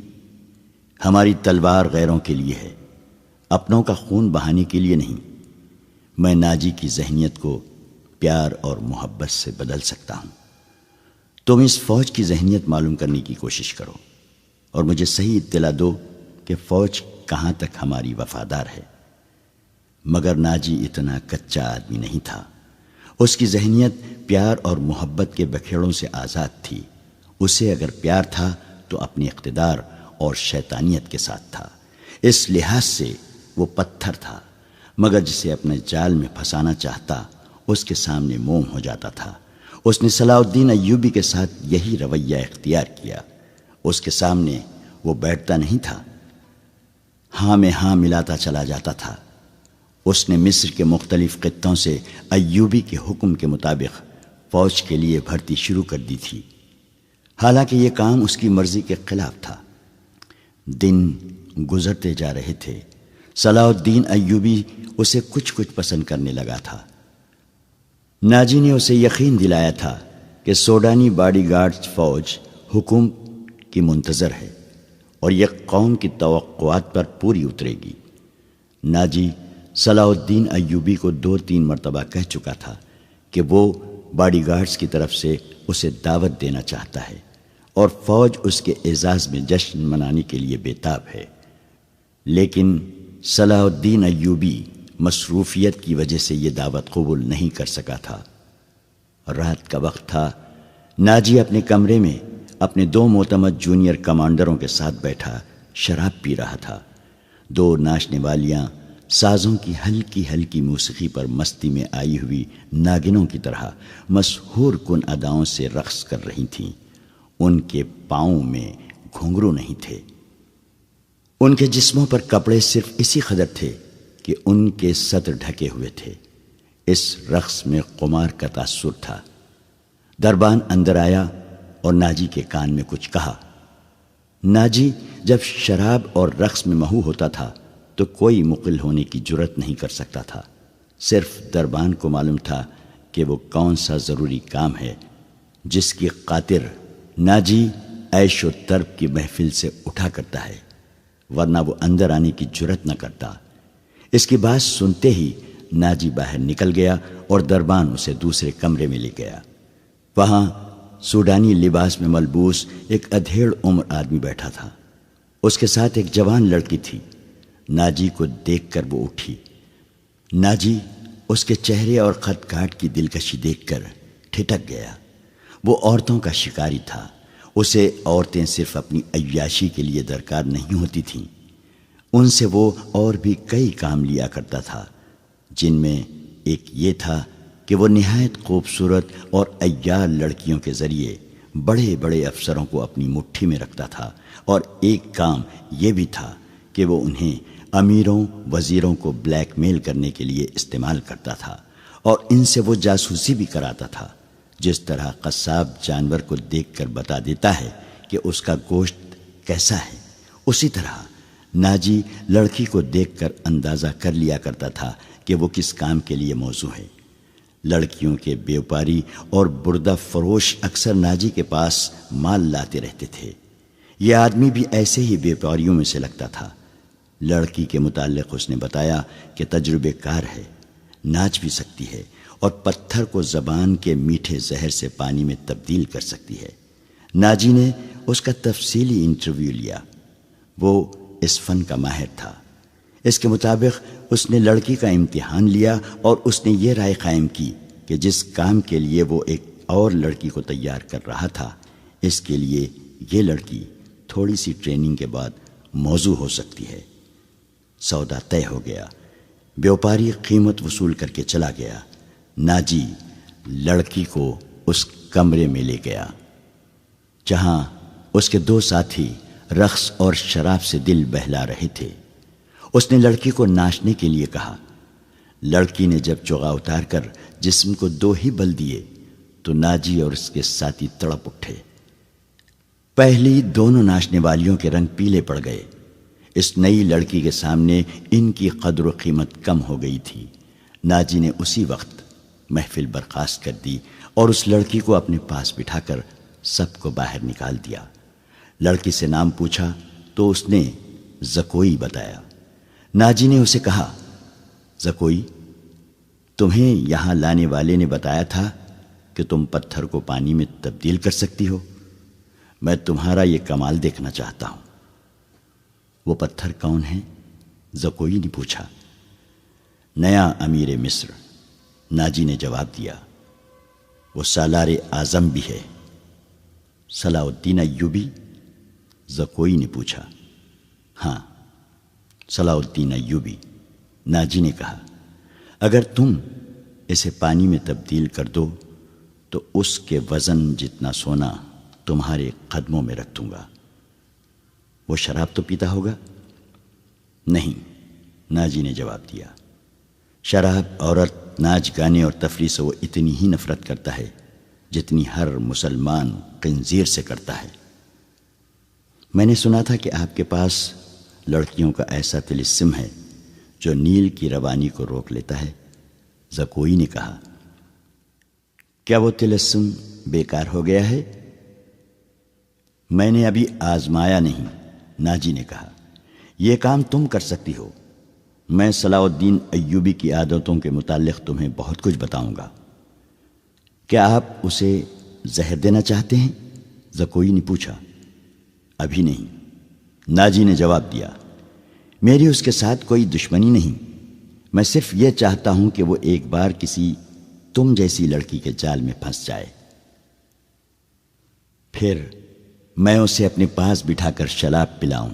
ہماری تلوار غیروں کے لیے ہے، اپنوں کا خون بہانے کے لیے نہیں۔ میں ناجی کی ذہنیت کو پیار اور محبت سے بدل سکتا ہوں۔ تم اس فوج کی ذہنیت معلوم کرنے کی کوشش کرو اور مجھے صحیح اطلاع دو کہ فوج کہاں تک ہماری وفادار ہے۔ مگر ناجی اتنا کچا آدمی نہیں تھا۔ اس کی ذہنیت پیار اور محبت کے بکھیڑوں سے آزاد تھی۔ اسے اگر پیار تھا تو اپنی اقتدار اور شیطانیت کے ساتھ تھا۔ اس لحاظ سے وہ پتھر تھا، مگر جسے اپنے جال میں پھنسانا چاہتا اس کے سامنے موم ہو جاتا تھا۔ اس نے صلاح الدین ایوبی کے ساتھ یہی رویہ اختیار کیا۔ اس کے سامنے وہ بیٹھتا نہیں تھا، ہاں میں ہاں ملاتا چلا جاتا تھا۔ اس نے مصر کے مختلف خطوں سے ایوبی کے حکم کے مطابق فوج کے لیے بھرتی شروع کر دی تھی، حالانکہ یہ کام اس کی مرضی کے خلاف تھا۔ دن گزرتے جا رہے تھے، صلاح الدین ایوبی اسے کچھ پسند کرنے لگا تھا۔ ناجی نے اسے یقین دلایا تھا کہ سوڈانی باڈی گارڈ فوج حکم کی منتظر ہے اور یہ قوم کی توقعات پر پوری اترے گی۔ ناجی صلاح الدین ایوبی کو 2-3 مرتبہ کہہ چکا تھا کہ وہ باڈی گارڈز کی طرف سے اسے دعوت دینا چاہتا ہے اور فوج اس کے اعزاز میں جشن منانے کے لیے بےتاب ہے، لیکن صلاح الدین ایوبی مصروفیت کی وجہ سے یہ دعوت قبول نہیں کر سکا تھا۔ رات کا وقت تھا۔ ناجی اپنے کمرے میں اپنے 2 معتمد جونیئر کمانڈروں کے ساتھ بیٹھا شراب پی رہا تھا۔ 2 ناچنے والیاں سازوں کی ہلکی ہلکی موسیقی پر مستی میں آئی ہوئی ناگنوں کی طرح مسحور کن اداؤں سے رقص کر رہی تھیں۔ ان کے پاؤں میں گھنگرو نہیں تھے، ان کے جسموں پر کپڑے صرف اسی قدر تھے کہ ان کے صدر ڈھکے ہوئے تھے۔ اس رقص میں قمار کا تاثر تھا۔ دربان اندر آیا اور ناجی کے کان میں کچھ کہا۔ ناجی جب شراب اور رقص میں محو ہوتا تھا تو کوئی مقل ہونے کی جرت نہیں کر سکتا تھا۔ صرف دربان کو معلوم تھا کہ وہ کون سا ضروری کام ہے جس کی خاطر ناجی عیش و طرب کی محفل سے اٹھا کرتا ہے، ورنہ وہ اندر آنے کی جرت نہ کرتا۔ اس کی بات سنتے ہی ناجی باہر نکل گیا اور دربان اسے دوسرے کمرے میں لے گیا۔ وہاں سوڈانی لباس میں ملبوس ایک ادھیڑ عمر آدمی بیٹھا تھا۔ اس کے ساتھ ایک جوان لڑکی تھی۔ ناجی کو دیکھ کر وہ اٹھی۔ ناجی اس کے چہرے اور خط کاٹ کی دلکشی دیکھ کر ٹھٹک گیا۔ وہ عورتوں کا شکاری تھا۔ اسے عورتیں صرف اپنی عیاشی کے لیے درکار نہیں ہوتی تھیں، ان سے وہ اور بھی کئی کام لیا کرتا تھا، جن میں ایک یہ تھا کہ وہ نہایت خوبصورت اور عیار لڑکیوں کے ذریعے بڑے بڑے افسروں کو اپنی مٹھی میں رکھتا تھا، اور ایک کام یہ بھی تھا کہ وہ انہیں امیروں وزیروں کو بلیک میل کرنے کے لیے استعمال کرتا تھا، اور ان سے وہ جاسوسی بھی کراتا تھا۔ جس طرح قصاب جانور کو دیکھ کر بتا دیتا ہے کہ اس کا گوشت کیسا ہے، اسی طرح ناجی لڑکی کو دیکھ کر اندازہ کر لیا کرتا تھا کہ وہ کس کام کے لیے موزوں ہے۔ لڑکیوں کے بیوپاری اور بردہ فروش اکثر ناجی کے پاس مال لاتے رہتے تھے۔ یہ آدمی بھی ایسے ہی بیوپاریوں میں سے لگتا تھا۔ لڑکی کے متعلق اس نے بتایا کہ تجربے کار ہے، ناچ بھی سکتی ہے، اور پتھر کو زبان کے میٹھے زہر سے پانی میں تبدیل کر سکتی ہے۔ ناجی نے اس کا تفصیلی انٹرویو لیا۔ وہ اس فن کا ماہر تھا۔ اس کے مطابق اس نے لڑکی کا امتحان لیا اور اس نے یہ رائے قائم کی کہ جس کام کے لیے وہ ایک اور لڑکی کو تیار کر رہا تھا، اس کے لیے یہ لڑکی تھوڑی سی ٹریننگ کے بعد موزوں ہو سکتی ہے۔ سودا طے ہو گیا۔ بیوپاری قیمت وصول کر کے چلا گیا۔ ناجی لڑکی کو اس کمرے میں لے گیا جہاں اس کے دو ساتھی رقص اور شراب سے دل بہلا رہے تھے۔ اس نے لڑکی کو ناچنے کے لیے کہا۔ لڑکی نے جب چوغا اتار کر جسم کو دو ہی بل دیے تو ناجی اور اس کے ساتھی تڑپ اٹھے۔ پہلی دونوں ناچنے والیوں کے رنگ پیلے پڑ گئے۔ اس نئی لڑکی کے سامنے ان کی قدر و قیمت کم ہو گئی تھی۔ ناجی نے اسی وقت محفل برخاست کر دی اور اس لڑکی کو اپنے پاس بٹھا کر سب کو باہر نکال دیا۔ لڑکی سے نام پوچھا تو اس نے زکوئی بتایا۔ ناجی نے اسے کہا، زکوئی، تمہیں یہاں لانے والے نے بتایا تھا کہ تم پتھر کو پانی میں تبدیل کر سکتی ہو۔ میں تمہارا یہ کمال دیکھنا چاہتا ہوں۔ وہ پتھر کون ہے؟ زکوئی نے پوچھا۔ نیا امیر مصر، ناجی نے جواب دیا۔ وہ سالار اعظم بھی ہے۔ صلاح الدین ایوبی؟ زکوئی نے پوچھا۔ ہاں، صلاح الدین ایوبی، ناجی نے کہا۔ اگر تم اسے پانی میں تبدیل کر دو تو اس کے وزن جتنا سونا تمہارے قدموں میں رکھ دوں گا۔ وہ شراب تو پیتا ہوگا؟ نہیں، ناجی نے جواب دیا۔ شراب، عورت، ناچ گانے اور تفریح سے وہ اتنی ہی نفرت کرتا ہے جتنی ہر مسلمان خنزیر سے کرتا ہے۔ میں نے سنا تھا کہ آپ کے پاس لڑکیوں کا ایسا طلسم ہے جو نیل کی روانی کو روک لیتا ہے۔ زکوئی نے کہا۔ کیا وہ طلسم بیکار ہو گیا ہے؟ میں نے ابھی آزمایا نہیں، ناجی نے کہا۔ یہ کام تم کر سکتی ہو۔ میں صلاح الدین ایوبی کی عادتوں کے متعلق تمہیں بہت کچھ بتاؤں گا۔ کیا آپ اسے زہر دینا چاہتے ہیں؟ زکوئی نے پوچھا۔ ابھی نہیں، ناجی نے جواب دیا۔ میری اس کے ساتھ کوئی دشمنی نہیں، میں صرف یہ چاہتا ہوں کہ وہ ایک بار کسی تم جیسی لڑکی کے جال میں پھنس جائے، پھر میں اسے اپنے پاس بٹھا کر شراب پلاؤں۔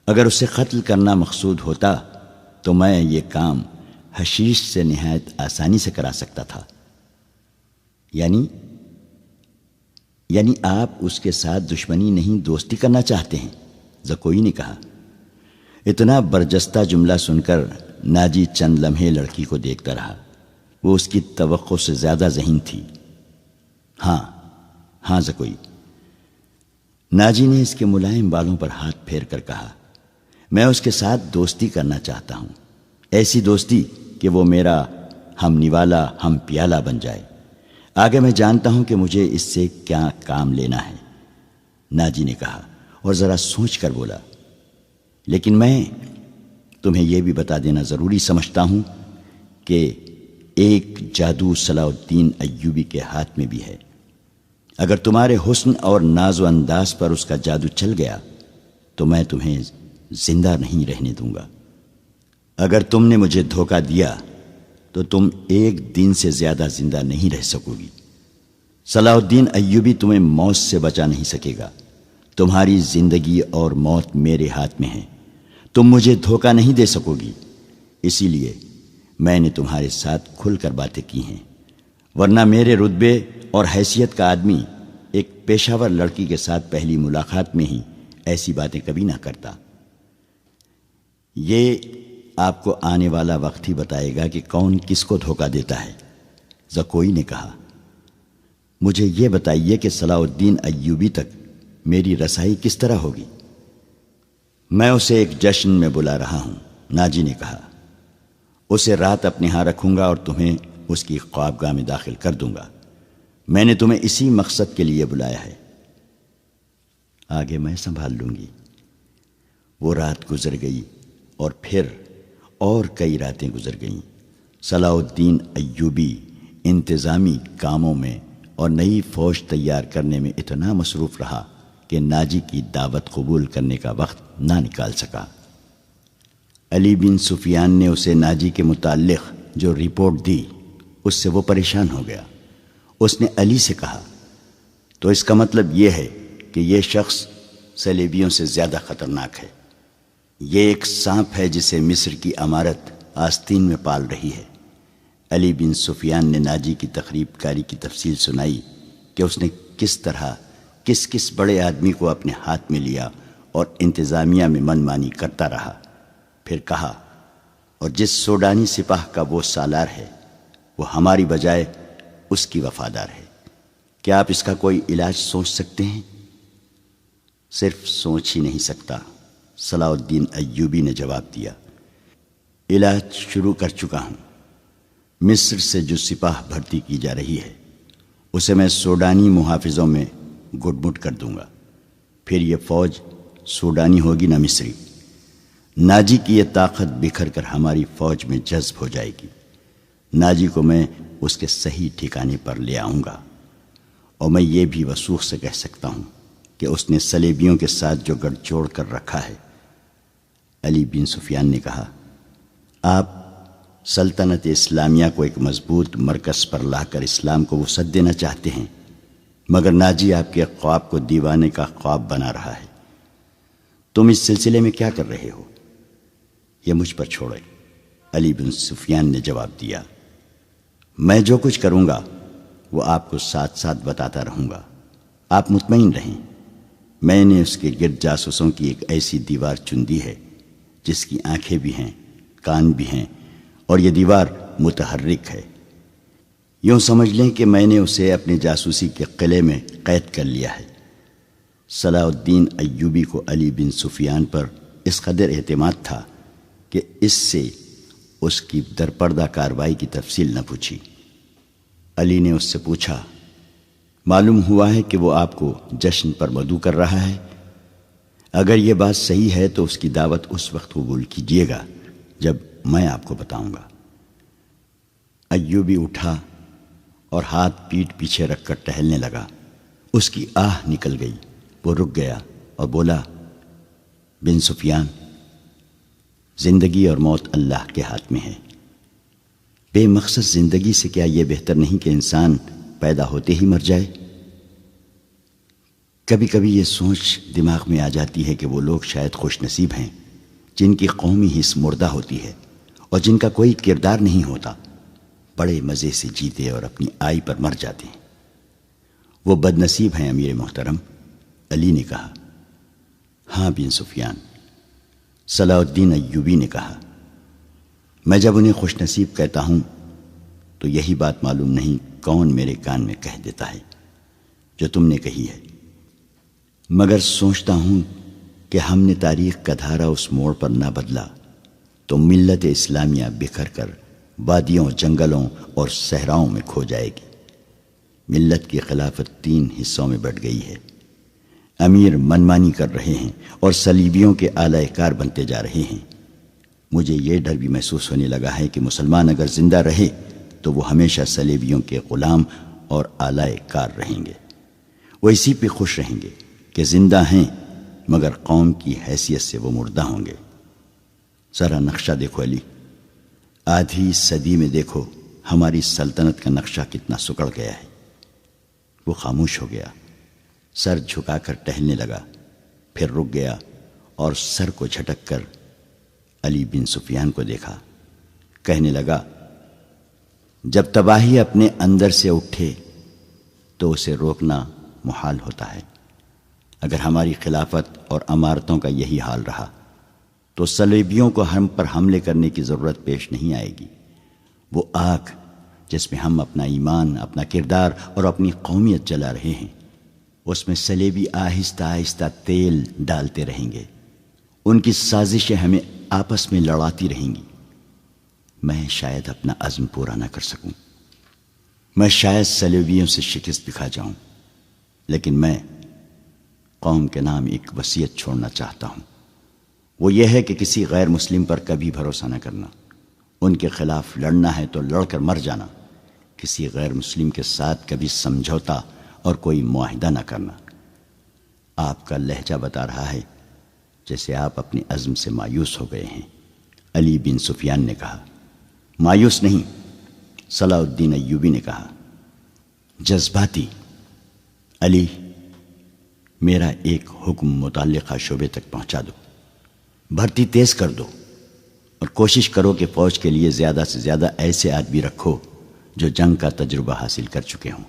اگر اسے قتل کرنا مقصود ہوتا تو میں یہ کام حشیش سے نہایت آسانی سے کرا سکتا تھا۔ یعنی آپ اس کے ساتھ دشمنی نہیں، دوستی کرنا چاہتے ہیں؟ زکوئی نے کہا۔ اتنا برجستہ جملہ سن کر ناجی چند لمحے لڑکی کو دیکھتا رہا۔ وہ اس کی توقع سے زیادہ ذہین تھی۔ ہاں زکوئی۔ ناجی نے اس کے ملائم بالوں پر ہاتھ پھیر کر کہا۔ میں اس کے ساتھ دوستی کرنا چاہتا ہوں، ایسی دوستی کہ وہ میرا ہم نوالا ہم پیالہ بن جائے۔ آگے میں جانتا ہوں کہ مجھے اس سے کیا کام لینا ہے۔ ناجی نے کہا اور ذرا سوچ کر بولا، لیکن میں تمہیں یہ بھی بتا دینا ضروری سمجھتا ہوں کہ ایک جادو صلاح الدین ایوبی کے ہاتھ میں بھی ہے۔ اگر تمہارے حسن اور ناز و انداز پر اس کا جادو چل گیا تو میں تمہیں زندہ نہیں رہنے دوں گا۔ اگر تم نے مجھے دھوکہ دیا تو تم ایک دن سے زیادہ زندہ نہیں رہ سکو گی۔ صلاح الدین ایوبی تمہیں موت سے بچا نہیں سکے گا۔ تمہاری زندگی اور موت میرے ہاتھ میں ہے۔ تم مجھے دھوکہ نہیں دے سکو گی، اسی لیے میں نے تمہارے ساتھ کھل کر باتیں کی ہیں، ورنہ میرے رتبے اور حیثیت کا آدمی ایک پیشہ ور لڑکی کے ساتھ پہلی ملاقات میں ہی ایسی باتیں کبھی نہ کرتا۔ یہ آپ کو آنے والا وقت ہی بتائے گا کہ کون کس کو دھوکہ دیتا ہے۔ زکوئی نے کہا، مجھے یہ بتائیے کہ صلاح الدین ایوبی تک میری رسائی کس طرح ہوگی؟ میں اسے ایک جشن میں بلا رہا ہوں، ناجی نے کہا۔ اسے رات اپنے ہاں رکھوں گا اور تمہیں اس کی خوابگاہ میں داخل کر دوں گا۔ میں نے تمہیں اسی مقصد کے لیے بلایا ہے، آگے میں سنبھال لوں گی۔ وہ رات گزر گئی اور پھر اور کئی راتیں گزر گئیں۔ صلاح الدین ایوبی انتظامی کاموں میں اور نئی فوج تیار کرنے میں اتنا مصروف رہا کہ ناجی کی دعوت قبول کرنے کا وقت نہ نکال سکا۔ علی بن سفیان نے اسے ناجی کے متعلق جو رپورٹ دی اس سے وہ پریشان ہو گیا۔ اس نے علی سے کہا، تو اس کا مطلب یہ ہے کہ یہ شخص صلیبیوں سے زیادہ خطرناک ہے۔ یہ ایک سانپ ہے جسے مصر کی امارت آستین میں پال رہی ہے۔ علی بن سفیان نے ناجی کی تقریب کاری کی تفصیل سنائی کہ اس نے کس طرح کس بڑے آدمی کو اپنے ہاتھ میں لیا اور انتظامیہ میں من مانی کرتا رہا۔ پھر کہا، اور جس سوڈانی سپاہ کا وہ سالار ہے وہ ہماری بجائے اس کی وفادار ہے۔ کیا آپ اس کا کوئی علاج سوچ سکتے ہیں؟ صرف سوچ ہی نہیں سکتا، صلاح الدین ایوبی نے جواب دیا۔ علاج شروع کر چکا ہوں۔ مصر سے جو سپاہ بھرتی کی جا رہی ہے اسے میں سوڈانی محافظوں میں گڈ مٹ کر دوں گا۔ پھر یہ فوج سوڈانی ہوگی نہ مصری۔ ناجی کی یہ طاقت بکھر کر ہماری فوج میں جذب ہو جائے گی۔ ناجی کو میں اس کے صحیح ٹھکانے پر لے آؤں گا، اور میں یہ بھی وثوق سے کہہ سکتا ہوں کہ اس نے صلیبیوں کے ساتھ جو گڑھ جوڑ کر رکھا ہے۔ علی بن سفیان نے کہا، آپ سلطنت اسلامیہ کو ایک مضبوط مرکز پر لا کر اسلام کو وسعت دینا چاہتے ہیں، مگر ناجی آپ کے خواب کو دیوانے کا خواب بنا رہا ہے۔ تم اس سلسلے میں کیا کر رہے ہو؟ یہ مجھ پر چھوڑے، علی بن سفیان نے جواب دیا۔ میں جو کچھ کروں گا وہ آپ کو ساتھ ساتھ بتاتا رہوں گا، آپ مطمئن رہیں۔ میں نے اس کے گرد جاسوسوں کی ایک ایسی دیوار چن دی ہے جس کی آنکھیں بھی ہیں، کان بھی ہیں، اور یہ دیوار متحرک ہے۔ یوں سمجھ لیں کہ میں نے اسے اپنے جاسوسی کے قلعے میں قید کر لیا ہے۔ صلاح الدین ایوبی کو علی بن سفیان پر اس قدر اعتماد تھا کہ اس سے اس کی درپردہ کارروائی کی تفصیل نہ پوچھی۔ علی نے اس سے پوچھا، معلوم ہوا ہے کہ وہ آپ کو جشن پر مدعو کر رہا ہے؟ اگر یہ بات صحیح ہے تو اس کی دعوت اس وقت قبول کیجیے گا جب میں آپ کو بتاؤں گا۔ ایوبی اٹھا اور ہاتھ پیٹھ پیچھے رکھ کر ٹہلنے لگا۔ اس کی آہ نکل گئی، وہ رک گیا اور بولا، بن سفیان، زندگی اور موت اللہ کے ہاتھ میں ہے۔ بے مقصد زندگی سے کیا یہ بہتر نہیں کہ انسان پیدا ہوتے ہی مر جائے؟ کبھی کبھی یہ سوچ دماغ میں آ جاتی ہے کہ وہ لوگ شاید خوش نصیب ہیں جن کی قومی حص مردہ ہوتی ہے اور جن کا کوئی کردار نہیں ہوتا، بڑے مزے سے جیتے اور اپنی آئی پر مر جاتے ہیں۔ وہ بد نصیب ہیں امیر محترم، علی نے کہا۔ ہاں بن سفیان، صلاح الدین ایوبی نے کہا، میں جب انہیں خوش نصیب کہتا ہوں تو یہی بات معلوم نہیں کون میرے کان میں کہہ دیتا ہے جو تم نے کہی ہے، مگر سوچتا ہوں کہ ہم نے تاریخ کا دھارا اس موڑ پر نہ بدلا تو ملت اسلامیہ بکھر کر وادیوں، جنگلوں اور صحراؤں میں کھو جائے گی۔ ملت کی خلافت 3 حصوں میں بٹ گئی ہے۔ امیر منمانی کر رہے ہیں اور صلیبیوں کے اعلی کار بنتے جا رہے ہیں۔ مجھے یہ ڈر بھی محسوس ہونے لگا ہے کہ مسلمان اگر زندہ رہے تو وہ ہمیشہ صلیبیوں کے غلام اور اعلی کار رہیں گے۔ وہ اسی پہ خوش رہیں گے کہ زندہ ہیں مگر قوم کی حیثیت سے وہ مردہ ہوں گے۔ ذرا نقشہ دیکھو علی، آدھی صدی میں دیکھو ہماری سلطنت کا نقشہ کتنا سکڑ گیا ہے۔ وہ خاموش ہو گیا، سر جھکا کر ٹہلنے لگا، پھر رک گیا اور سر کو جھٹک کر علی بن سفیان کو دیکھا۔ کہنے لگا، جب تباہی اپنے اندر سے اٹھے تو اسے روکنا محال ہوتا ہے۔ اگر ہماری خلافت اور امارتوں کا یہی حال رہا تو صلیبیوں کو ہم پر حملے کرنے کی ضرورت پیش نہیں آئے گی۔ وہ آگ جس میں ہم اپنا ایمان، اپنا کردار اور اپنی قومیت جلا رہے ہیں، اس میں صلیبی آہستہ آہستہ تیل ڈالتے رہیں گے۔ ان کی سازشیں ہمیں آپس میں لڑاتی رہیں گی۔ میں شاید اپنا عزم پورا نہ کر سکوں، میں شاید صلیبیوں سے شکست بھی کھا جاؤں، لیکن میں قوم کے نام ایک وصیت چھوڑنا چاہتا ہوں۔ وہ یہ ہے کہ کسی غیر مسلم پر کبھی بھروسہ نہ کرنا۔ ان کے خلاف لڑنا ہے تو لڑ کر مر جانا۔ کسی غیر مسلم کے ساتھ کبھی سمجھوتا اور کوئی معاہدہ نہ کرنا۔ آپ کا لہجہ بتا رہا ہے جیسے آپ اپنے عزم سے مایوس ہو گئے ہیں۔ علی بن سفیان نے کہا۔ مایوس نہیں، صلاح الدین ایوبی نے کہا، جذباتی۔ علی، میرا ایک حکم متعلقہ شعبے تک پہنچا دو، بھرتی تیز کر دو اور کوشش کرو کہ فوج کے لیے زیادہ سے زیادہ ایسے آدمی رکھو جو جنگ کا تجربہ حاصل کر چکے ہوں۔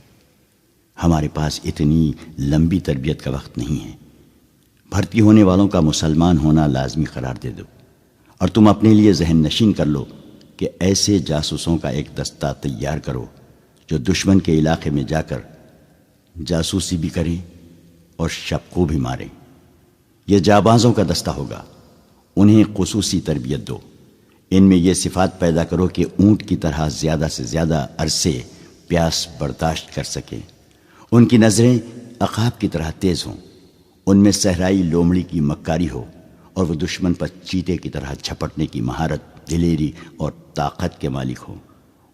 ہمارے پاس اتنی لمبی تربیت کا وقت نہیں ہے۔ بھرتی ہونے والوں کا مسلمان ہونا لازمی قرار دے دو، اور تم اپنے لیے ذہن نشین کر لو کہ ایسے جاسوسوں کا ایک دستہ تیار کرو جو دشمن کے علاقے میں جا کر جاسوسی بھی کریں اور شب کو بھی ماریں۔ یہ جابازوں کا دستہ ہوگا۔ انہیں خصوصی تربیت دو۔ ان میں یہ صفات پیدا کرو کہ اونٹ کی طرح زیادہ سے زیادہ عرصے پیاس برداشت کر سکیں۔ ان کی نظریں عقاب کی طرح تیز ہوں۔ ان میں صحرائی لومڑی کی مکاری ہو اور وہ دشمن پر چیتے کی طرح جھپٹنے کی مہارت، دلیری اور طاقت کے مالک ہو۔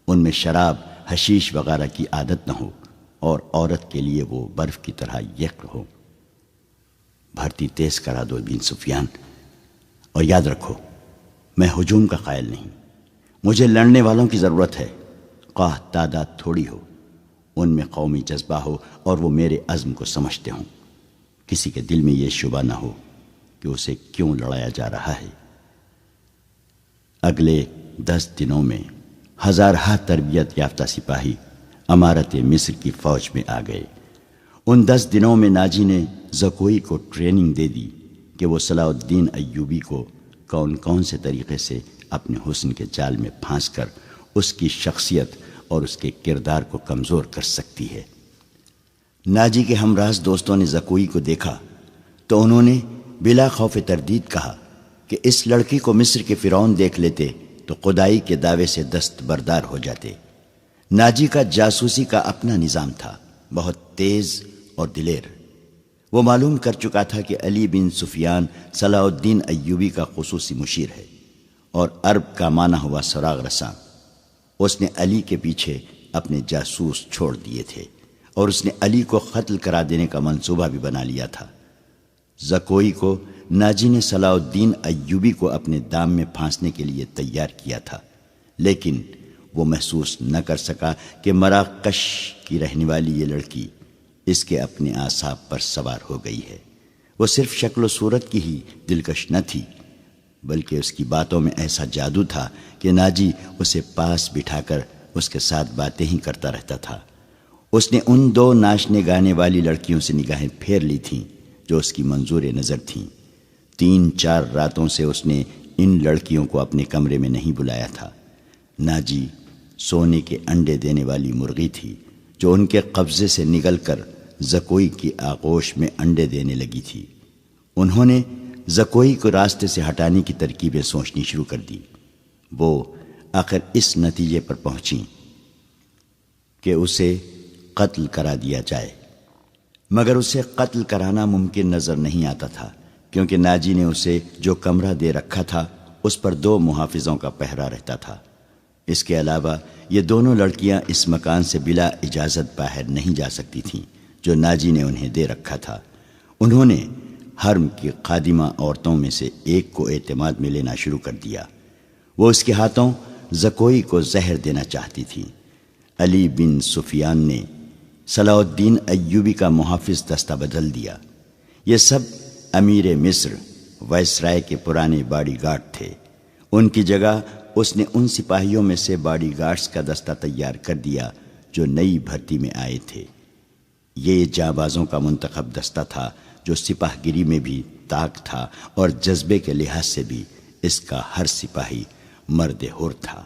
ان میں شراب، حشیش وغیرہ کی عادت نہ ہو اور عورت کے لیے وہ برف کی طرح یکر ہو۔ بھرتی تیز کرا دو بن سفیان، اور یاد رکھو میں ہجوم کا قائل نہیں۔ مجھے لڑنے والوں کی ضرورت ہے، خواہ تعداد تھوڑی ہو، ان میں قومی جذبہ ہو اور وہ میرے عزم کو سمجھتے ہوں۔ کسی کے دل میں یہ شبہ نہ ہو کہ اسے کیوں لڑایا جا رہا ہے۔ اگلے 10 دنوں میں ہزارہا تربیت یافتہ سپاہی امارت مصر کی فوج میں آ گئے۔ ان 10 دنوں میں ناجی نے زکوئی کو ٹریننگ دے دی کہ وہ صلاح الدین ایوبی کو کون کون سے طریقے سے اپنے حسن کے جال میں پھانس کر اس کی شخصیت اور اس کے کردار کو کمزور کر سکتی ہے۔ ناجی کے ہمراز دوستوں نے زکوئی کو دیکھا تو انہوں نے بلا خوف تردید کہا کہ اس لڑکی کو مصر کے فرعون دیکھ لیتے تو خدائی کے دعوے سے دستبردار ہو جاتے۔ ناجی کا جاسوسی کا اپنا نظام تھا، بہت تیز اور دلیر۔ وہ معلوم کر چکا تھا کہ علی بن سفیان صلاح الدین ایوبی کا خصوصی مشیر ہے اور عرب کا معنی ہوا سراغ رساں۔ اس نے علی کے پیچھے اپنے جاسوس چھوڑ دیے تھے اور اس نے علی کو قتل کرا دینے کا منصوبہ بھی بنا لیا تھا۔ زکوئی کو ناجی نے صلاح الدین ایوبی کو اپنے دام میں پھانسنے کے لیے تیار کیا تھا، لیکن وہ محسوس نہ کر سکا کہ مراکش کی رہنے والی یہ لڑکی اس کے اپنے اعصاب پر سوار ہو گئی ہے۔ وہ صرف شکل و صورت کی ہی دلکش نہ تھی، بلکہ اس کی باتوں میں ایسا جادو تھا کہ ناجی اسے پاس بٹھا کر اس کے ساتھ باتیں ہی کرتا رہتا تھا۔ اس نے ان 2 ناچنے گانے والی لڑکیوں سے نگاہیں پھیر لی تھیں جو اس کی منظور نظر تھیں۔ 3-4 راتوں سے اس نے ان لڑکیوں کو اپنے کمرے میں نہیں بلایا تھا۔ ناجی سونے کے انڈے دینے والی مرغی تھی جو ان کے قبضے سے نگل کر زکوئی کی آغوش میں انڈے دینے لگی تھی۔ انہوں نے زکوئی کو راستے سے ہٹانے کی ترکیبیں سوچنی شروع کر دی۔ وہ آخر اس نتیجے پر پہنچیں کہ اسے قتل کرا دیا جائے۔ مگر اسے قتل کرانا ممکن نظر نہیں آتا تھا، کیونکہ ناجی نے اسے جو کمرہ دے رکھا تھا اس پر 2 محافظوں کا پہرا رہتا تھا۔ اس کے علاوہ یہ دونوں لڑکیاں اس مکان سے بلا اجازت باہر نہیں جا سکتی تھیں جو ناجی نے انہیں دے رکھا تھا۔ انہوں نے حرم کی خادمہ عورتوں میں سے ایک کو اعتماد میں لینا شروع کر دیا۔ وہ اس کے ہاتھوں زکوئی کو زہر دینا چاہتی تھی۔ علی بن سفیان نے صلاح الدین ایوبی کا محافظ دستہ بدل دیا۔ یہ سب امیر مصر وائسرائے کے پرانے باڈی گارڈ تھے۔ ان کی جگہ اس نے ان سپاہیوں میں سے باڈی گارڈز کا دستہ تیار کر دیا جو نئی بھرتی میں آئے تھے۔ یہ جانبازوں کا منتخب دستہ تھا جو سپاہ گیری میں بھی طاق تھا اور جذبے کے لحاظ سے بھی اس کا ہر سپاہی مرد حر تھا۔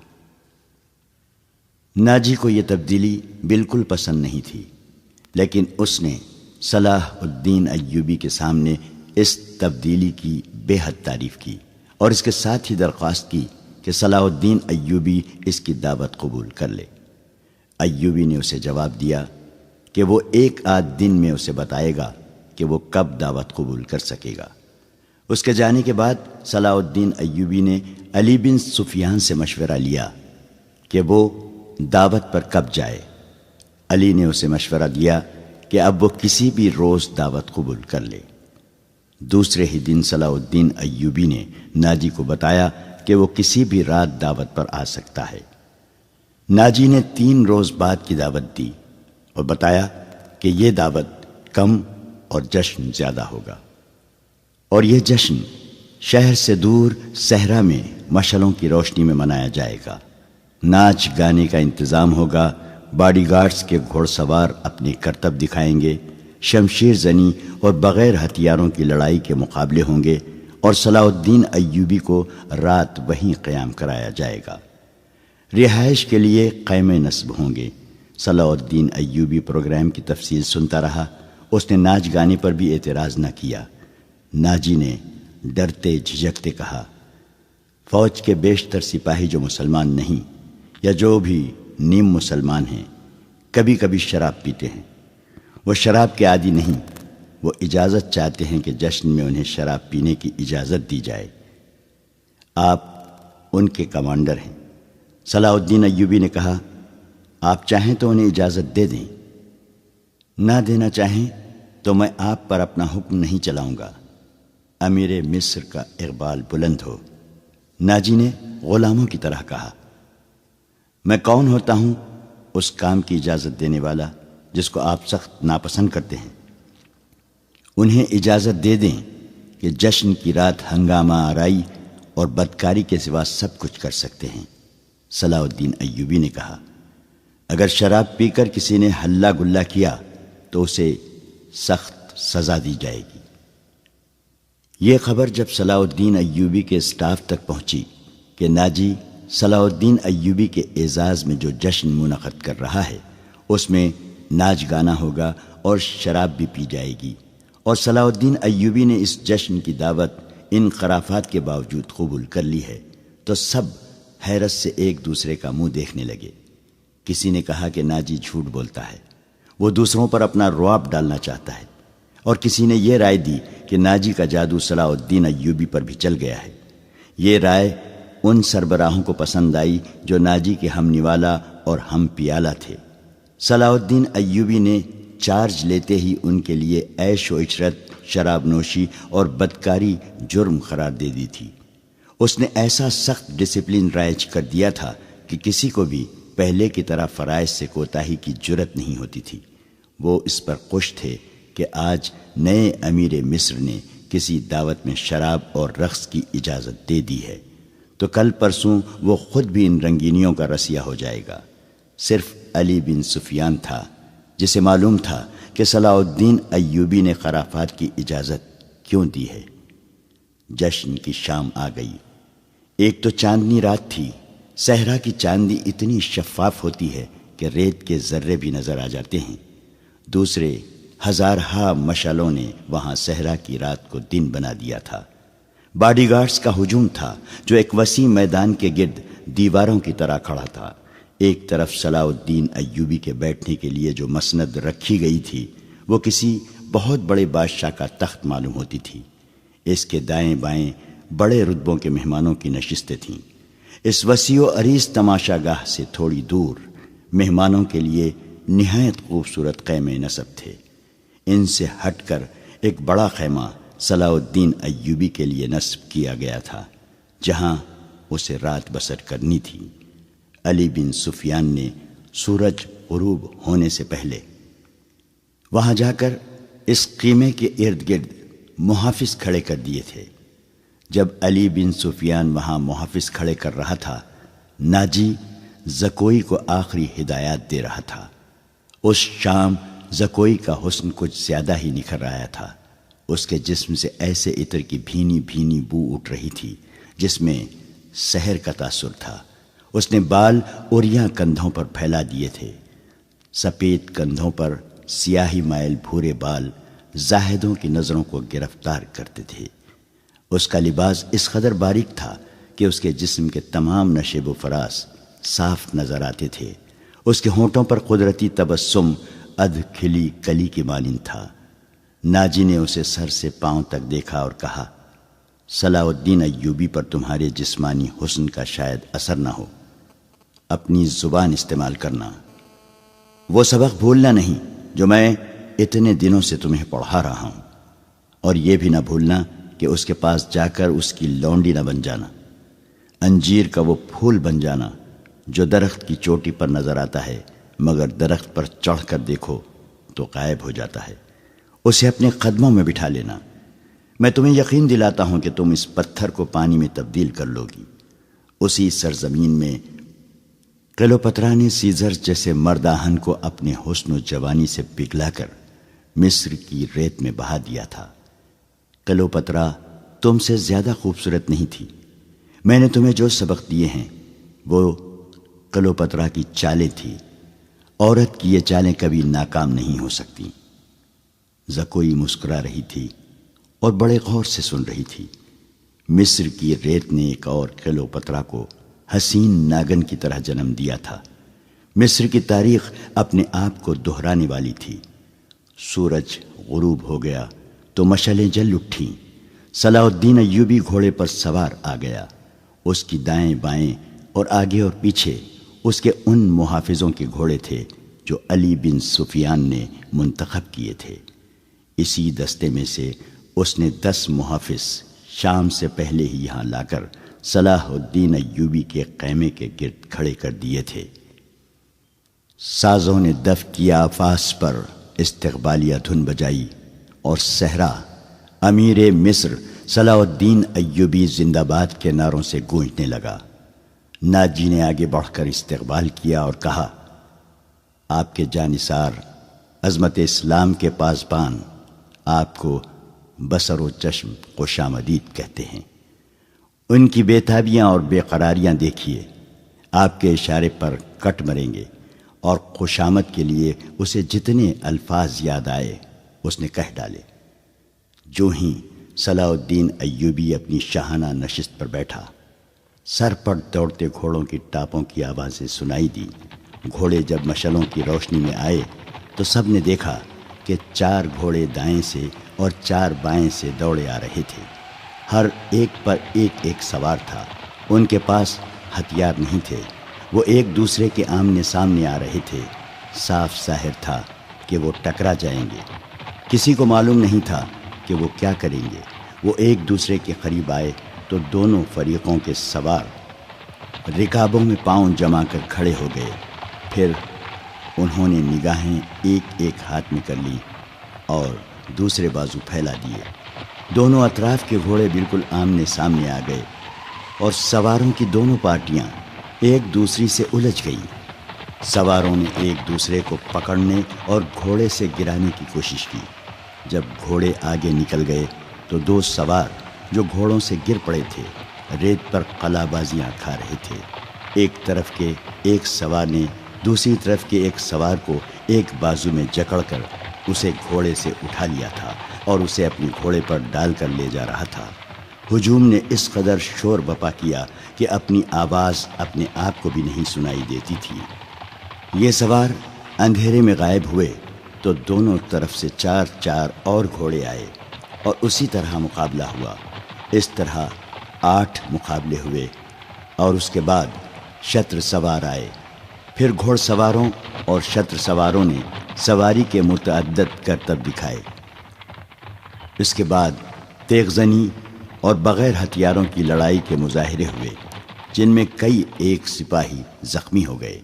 ناجی کو یہ تبدیلی بالکل پسند نہیں تھی، لیکن اس نے صلاح الدین ایوبی کے سامنے اس تبدیلی کی بے حد تعریف کی اور اس کے ساتھ ہی درخواست کی کہ صلاح الدین ایوبی اس کی دعوت قبول کر لے۔ ایوبی نے اسے جواب دیا کہ وہ 1 آدھ دن میں اسے بتائے گا کہ وہ کب دعوت قبول کر سکے گا۔ اس کے جانے کے بعد صلاح الدین ایوبی نے علی بن سفیان سے مشورہ لیا کہ وہ دعوت پر کب جائے۔ علی نے اسے مشورہ دیا کہ اب وہ کسی بھی روز دعوت قبول کر لے۔ دوسرے ہی دن صلاح الدین ایوبی نے ناجی کو بتایا کہ وہ کسی بھی رات دعوت پر آ سکتا ہے۔ ناجی نے 3 روز بعد کی دعوت دی اور بتایا کہ یہ دعوت کم اور جشن زیادہ ہوگا، اور یہ جشن شہر سے دور صحرا میں مشعلوں کی روشنی میں منایا جائے گا۔ ناچ گانے کا انتظام ہوگا، باڈی گارڈز کے گھوڑ سوار اپنے کرتب دکھائیں گے، شمشیر زنی اور بغیر ہتھیاروں کی لڑائی کے مقابلے ہوں گے، اور صلاح الدین ایوبی کو رات وہیں قیام کرایا جائے گا۔ رہائش کے لیے خیمے نصب ہوں گے۔ صلاح الدین ایوبی پروگرام کی تفصیل سنتا رہا۔ اس نے ناچ گانے پر بھی اعتراض نہ کیا۔ ناجی نے ڈرتے جھجکتے کہا، فوج کے بیشتر سپاہی جو مسلمان نہیں یا جو بھی نیم مسلمان ہیں کبھی کبھی شراب پیتے ہیں۔ وہ شراب کے عادی نہیں، وہ اجازت چاہتے ہیں کہ جشن میں انہیں شراب پینے کی اجازت دی جائے۔ آپ ان کے کمانڈر ہیں۔ صلاح الدین ایوبی نے کہا، آپ چاہیں تو انہیں اجازت دے دیں، نہ دینا چاہیں تو میں آپ پر اپنا حکم نہیں چلاؤں گا۔ امیر مصر کا اقبال بلند ہو۔ ناجی نے غلاموں کی طرح کہا، میں کون ہوتا ہوں اس کام کی اجازت دینے والا جس کو آپ سخت ناپسند کرتے ہیں؟ انہیں اجازت دے دیں کہ جشن کی رات ہنگامہ آرائی اور بدکاری کے سوا سب کچھ کر سکتے ہیں۔ صلاح الدین ایوبی نے کہا، اگر شراب پی کر کسی نے ہلہ گلہ کیا تو اسے سخت سزا دی جائے گی۔ یہ خبر جب صلاح الدین ایوبی کے اسٹاف تک پہنچی کہ ناجی صلاح الدین ایوبی کے اعزاز میں جو جشن منعقد کر رہا ہے اس میں ناچ گانا ہوگا اور شراب بھی پی جائے گی، اور صلاح الدین ایوبی نے اس جشن کی دعوت ان خرافات کے باوجود قبول کر لی ہے، تو سب حیرت سے ایک دوسرے کا منہ دیکھنے لگے۔ کسی نے کہا کہ ناجی جھوٹ بولتا ہے، وہ دوسروں پر اپنا رعب ڈالنا چاہتا ہے، اور کسی نے یہ رائے دی کہ ناجی کا جادو صلاح الدین ایوبی پر بھی چل گیا ہے۔ یہ رائے ان سربراہوں کو پسند آئی جو ناجی کے ہم نوالا اور ہم پیالہ تھے۔ صلاح الدین ایوبی نے چارج لیتے ہی ان کے لیے عیش و عشرت، شراب نوشی اور بدکاری جرم قرار دے دی تھی۔ اس نے ایسا سخت ڈسپلن رائج کر دیا تھا کہ کسی کو بھی پہلے کی طرح فرائض سے کوتاہی کی جرت نہیں ہوتی تھی۔ وہ اس پر خوش تھے کہ آج نئے امیر مصر نے کسی دعوت میں شراب اور رقص کی اجازت دے دی ہے، تو کل پرسوں وہ خود بھی ان رنگینیوں کا رسیہ ہو جائے گا۔ صرف علی بن سفیان تھا جسے معلوم تھا کہ صلاح الدین ایوبی نے خرافات کی اجازت کیوں دی ہے۔ جشن کی شام آ گئی۔ ایک تو چاندنی رات تھی۔ صحرا کی چاندنی اتنی شفاف ہوتی ہے کہ ریت کے ذرے بھی نظر آ جاتے ہیں۔ دوسرے ہزارہا مشعلوں نے وہاں صحرا کی رات کو دن بنا دیا تھا۔ باڈی گارڈز کا ہجوم تھا جو ایک وسیع میدان کے گرد دیواروں کی طرح کھڑا تھا۔ ایک طرف صلاح الدین ایوبی کے بیٹھنے کے لیے جو مسند رکھی گئی تھی وہ کسی بہت بڑے بادشاہ کا تخت معلوم ہوتی تھی۔ اس کے دائیں بائیں بڑے رتبوں کے مہمانوں کی نشستیں تھیں۔ اس وسیع و عریض تماشا گاہ سے تھوڑی دور مہمانوں کے لیے نہایت خوبصورت خیمے نصب تھے۔ ان سے ہٹ کر ایک بڑا خیمہ صلاح الدین ایوبی کے لیے نصب کیا گیا تھا، جہاں اسے رات بسر کرنی تھی۔ علی بن سفیان نے سورج غروب ہونے سے پہلے وہاں جا کر اس خیمے کے ارد گرد محافظ کھڑے کر دیے تھے۔ جب علی بن سفیان وہاں محافظ کھڑے کر رہا تھا، ناجی زکوئی کو آخری ہدایات دے رہا تھا۔ اس شام زکوئی کا حسن کچھ زیادہ ہی نکھر آیا تھا۔ اس کے جسم سے ایسے عطر کی بھینی بھینی بو اٹھ رہی تھی جس میں سحر کا تاثر تھا۔ اس نے بال اوریاں کندھوں پر پھیلا دیے تھے۔ سفید کندھوں پر سیاہی مائل بھورے بال زاہدوں کی نظروں کو گرفتار کرتے تھے۔ اس کا لباس اس قدر باریک تھا کہ اس کے جسم کے تمام نشیب و فراز صاف نظر آتے تھے۔ اس کے ہونٹوں پر قدرتی تبسم ادھ کھلی کلی کی مانند تھا۔ ناجی نے اسے سر سے پاؤں تک دیکھا اور کہا، صلاح الدین ایوبی پر تمہارے جسمانی حسن کا شاید اثر نہ ہو، اپنی زبان استعمال کرنا۔ وہ سبق بھولنا نہیں جو میں اتنے دنوں سے تمہیں پڑھا رہا ہوں، اور یہ بھی نہ بھولنا کہ اس کے پاس جا کر اس کی لونڈی نہ بن جانا، انجیر کا وہ پھول بن جانا جو درخت کی چوٹی پر نظر آتا ہے مگر درخت پر چڑھ کر دیکھو تو غائب ہو جاتا ہے۔ اسے اپنے قدموں میں بٹھا لینا۔ میں تمہیں یقین دلاتا ہوں کہ تم اس پتھر کو پانی میں تبدیل کر لو گی۔ اسی سرزمین میں کلیوپاترا نے سیزر جیسے مرداہن کو اپنے حسن و جوانی سے پگھلا کر مصر کی ریت میں بہا دیا تھا۔ کلیوپاترا تم سے زیادہ خوبصورت نہیں تھی۔ میں نے تمہیں جو سبق دیے ہیں وہ کلیوپاترا کی چالیں تھی۔ عورت کی یہ چالیں کبھی ناکام نہیں ہو سکتی۔ زکوئی مسکرا رہی تھی اور بڑے غور سے سن رہی تھی۔ مصر کی ریت نے ایک اور کلیوپاترا کو حسین ناگن کی طرح جنم دیا تھا۔ مصر کی تاریخ اپنے آپ کو دہرانے والی تھی۔ سورج غروب ہو گیا تو مشعلیں جل اٹھیں۔ صلاح الدین ایوبی گھوڑے پر سوار آ گیا۔ اس کی دائیں بائیں اور آگے اور پیچھے اس کے ان محافظوں کے گھوڑے تھے جو علی بن سفیان نے منتخب کیے تھے۔ اسی دستے میں سے اس نے 10 محافظ شام سے پہلے ہی یہاں لا کر صلاح الدین ایوبی کے خیمے کے گرد کھڑے کر دیے تھے۔ سازوں نے دف کی آفاس پر استقبالیہ دھن بجائی اور صحرا امیر مصر صلاح الدین ایوبی زندہ باد کے نعروں سے گونجنے لگا۔ ناجی نے آگے بڑھ کر استقبال کیا اور کہا، آپ کے جانثار عظمت اسلام کے پاسبان آپ کو بصر و چشم خوش آمدید کہتے ہیں۔ ان کی بے تابیاں اور بے قراریاں دیکھیے، آپ کے اشارے پر کٹ مریں گے۔ اور خوش آمد کے لیے اسے جتنے الفاظ یاد آئے اس نے کہہ ڈالے۔ جو ہی صلاح الدین ایوبی اپنی شاہانہ نشست پر بیٹھا، سر پر دوڑتے گھوڑوں کی ٹاپوں کی آوازیں سنائی دی۔ گھوڑے جب مشعلوں کی روشنی میں آئے تو سب نے دیکھا کہ 4 گھوڑے دائیں سے اور 4 بائیں سے دوڑے آ رہے تھے۔ ہر ایک پر ایک ایک سوار تھا۔ ان کے پاس ہتھیار نہیں تھے۔ وہ ایک دوسرے کے آمنے سامنے آ رہے تھے۔ صاف ظاہر تھا کہ وہ ٹکرا جائیں گے۔ کسی کو معلوم نہیں تھا کہ وہ کیا کریں گے۔ وہ ایک دوسرے کے قریب آئے تو دونوں فریقوں کے سوار رکابوں میں پاؤں جما کر کھڑے ہو گئے۔ پھر انہوں نے نگاہیں ایک ایک ہاتھ میں کر لی اور دوسرے بازو پھیلا دیے۔ دونوں اطراف کے گھوڑے بالکل آمنے سامنے آ گئے اور سواروں کی دونوں پارٹیاں ایک دوسری سے الجھ گئیں۔ سواروں نے ایک دوسرے کو پکڑنے اور گھوڑے سے گرانے کی کوشش کی۔ جب گھوڑے آگے نکل گئے تو 2 سوار جو گھوڑوں سے گر پڑے تھے ریت پر قلع بازیاں کھا رہے تھے۔ ایک طرف کے ایک سوار نے دوسری طرف کے ایک سوار کو ایک بازو میں جکڑ کر اسے گھوڑے سے اٹھا لیا تھا اور اسے اپنے گھوڑے پر ڈال کر لے جا رہا تھا۔ ہجوم نے اس قدر شور بپا کیا کہ اپنی آواز اپنے آپ کو بھی نہیں سنائی دیتی تھی۔ یہ سوار اندھیرے میں غائب ہوئے تو دونوں طرف سے 4 اور گھوڑے آئے اور اسی طرح مقابلہ ہوا۔ اس طرح 8 مقابلے ہوئے اور اس کے بعد شتر سوار آئے۔ پھر گھوڑ سواروں اور شتر سواروں نے سواری کے متعدد کرتب دکھائے۔ اس کے بعد تیغ زنی اور بغیر ہتھیاروں کی لڑائی کے مظاہرے ہوئے، جن میں کئی ایک سپاہی زخمی ہو گئے۔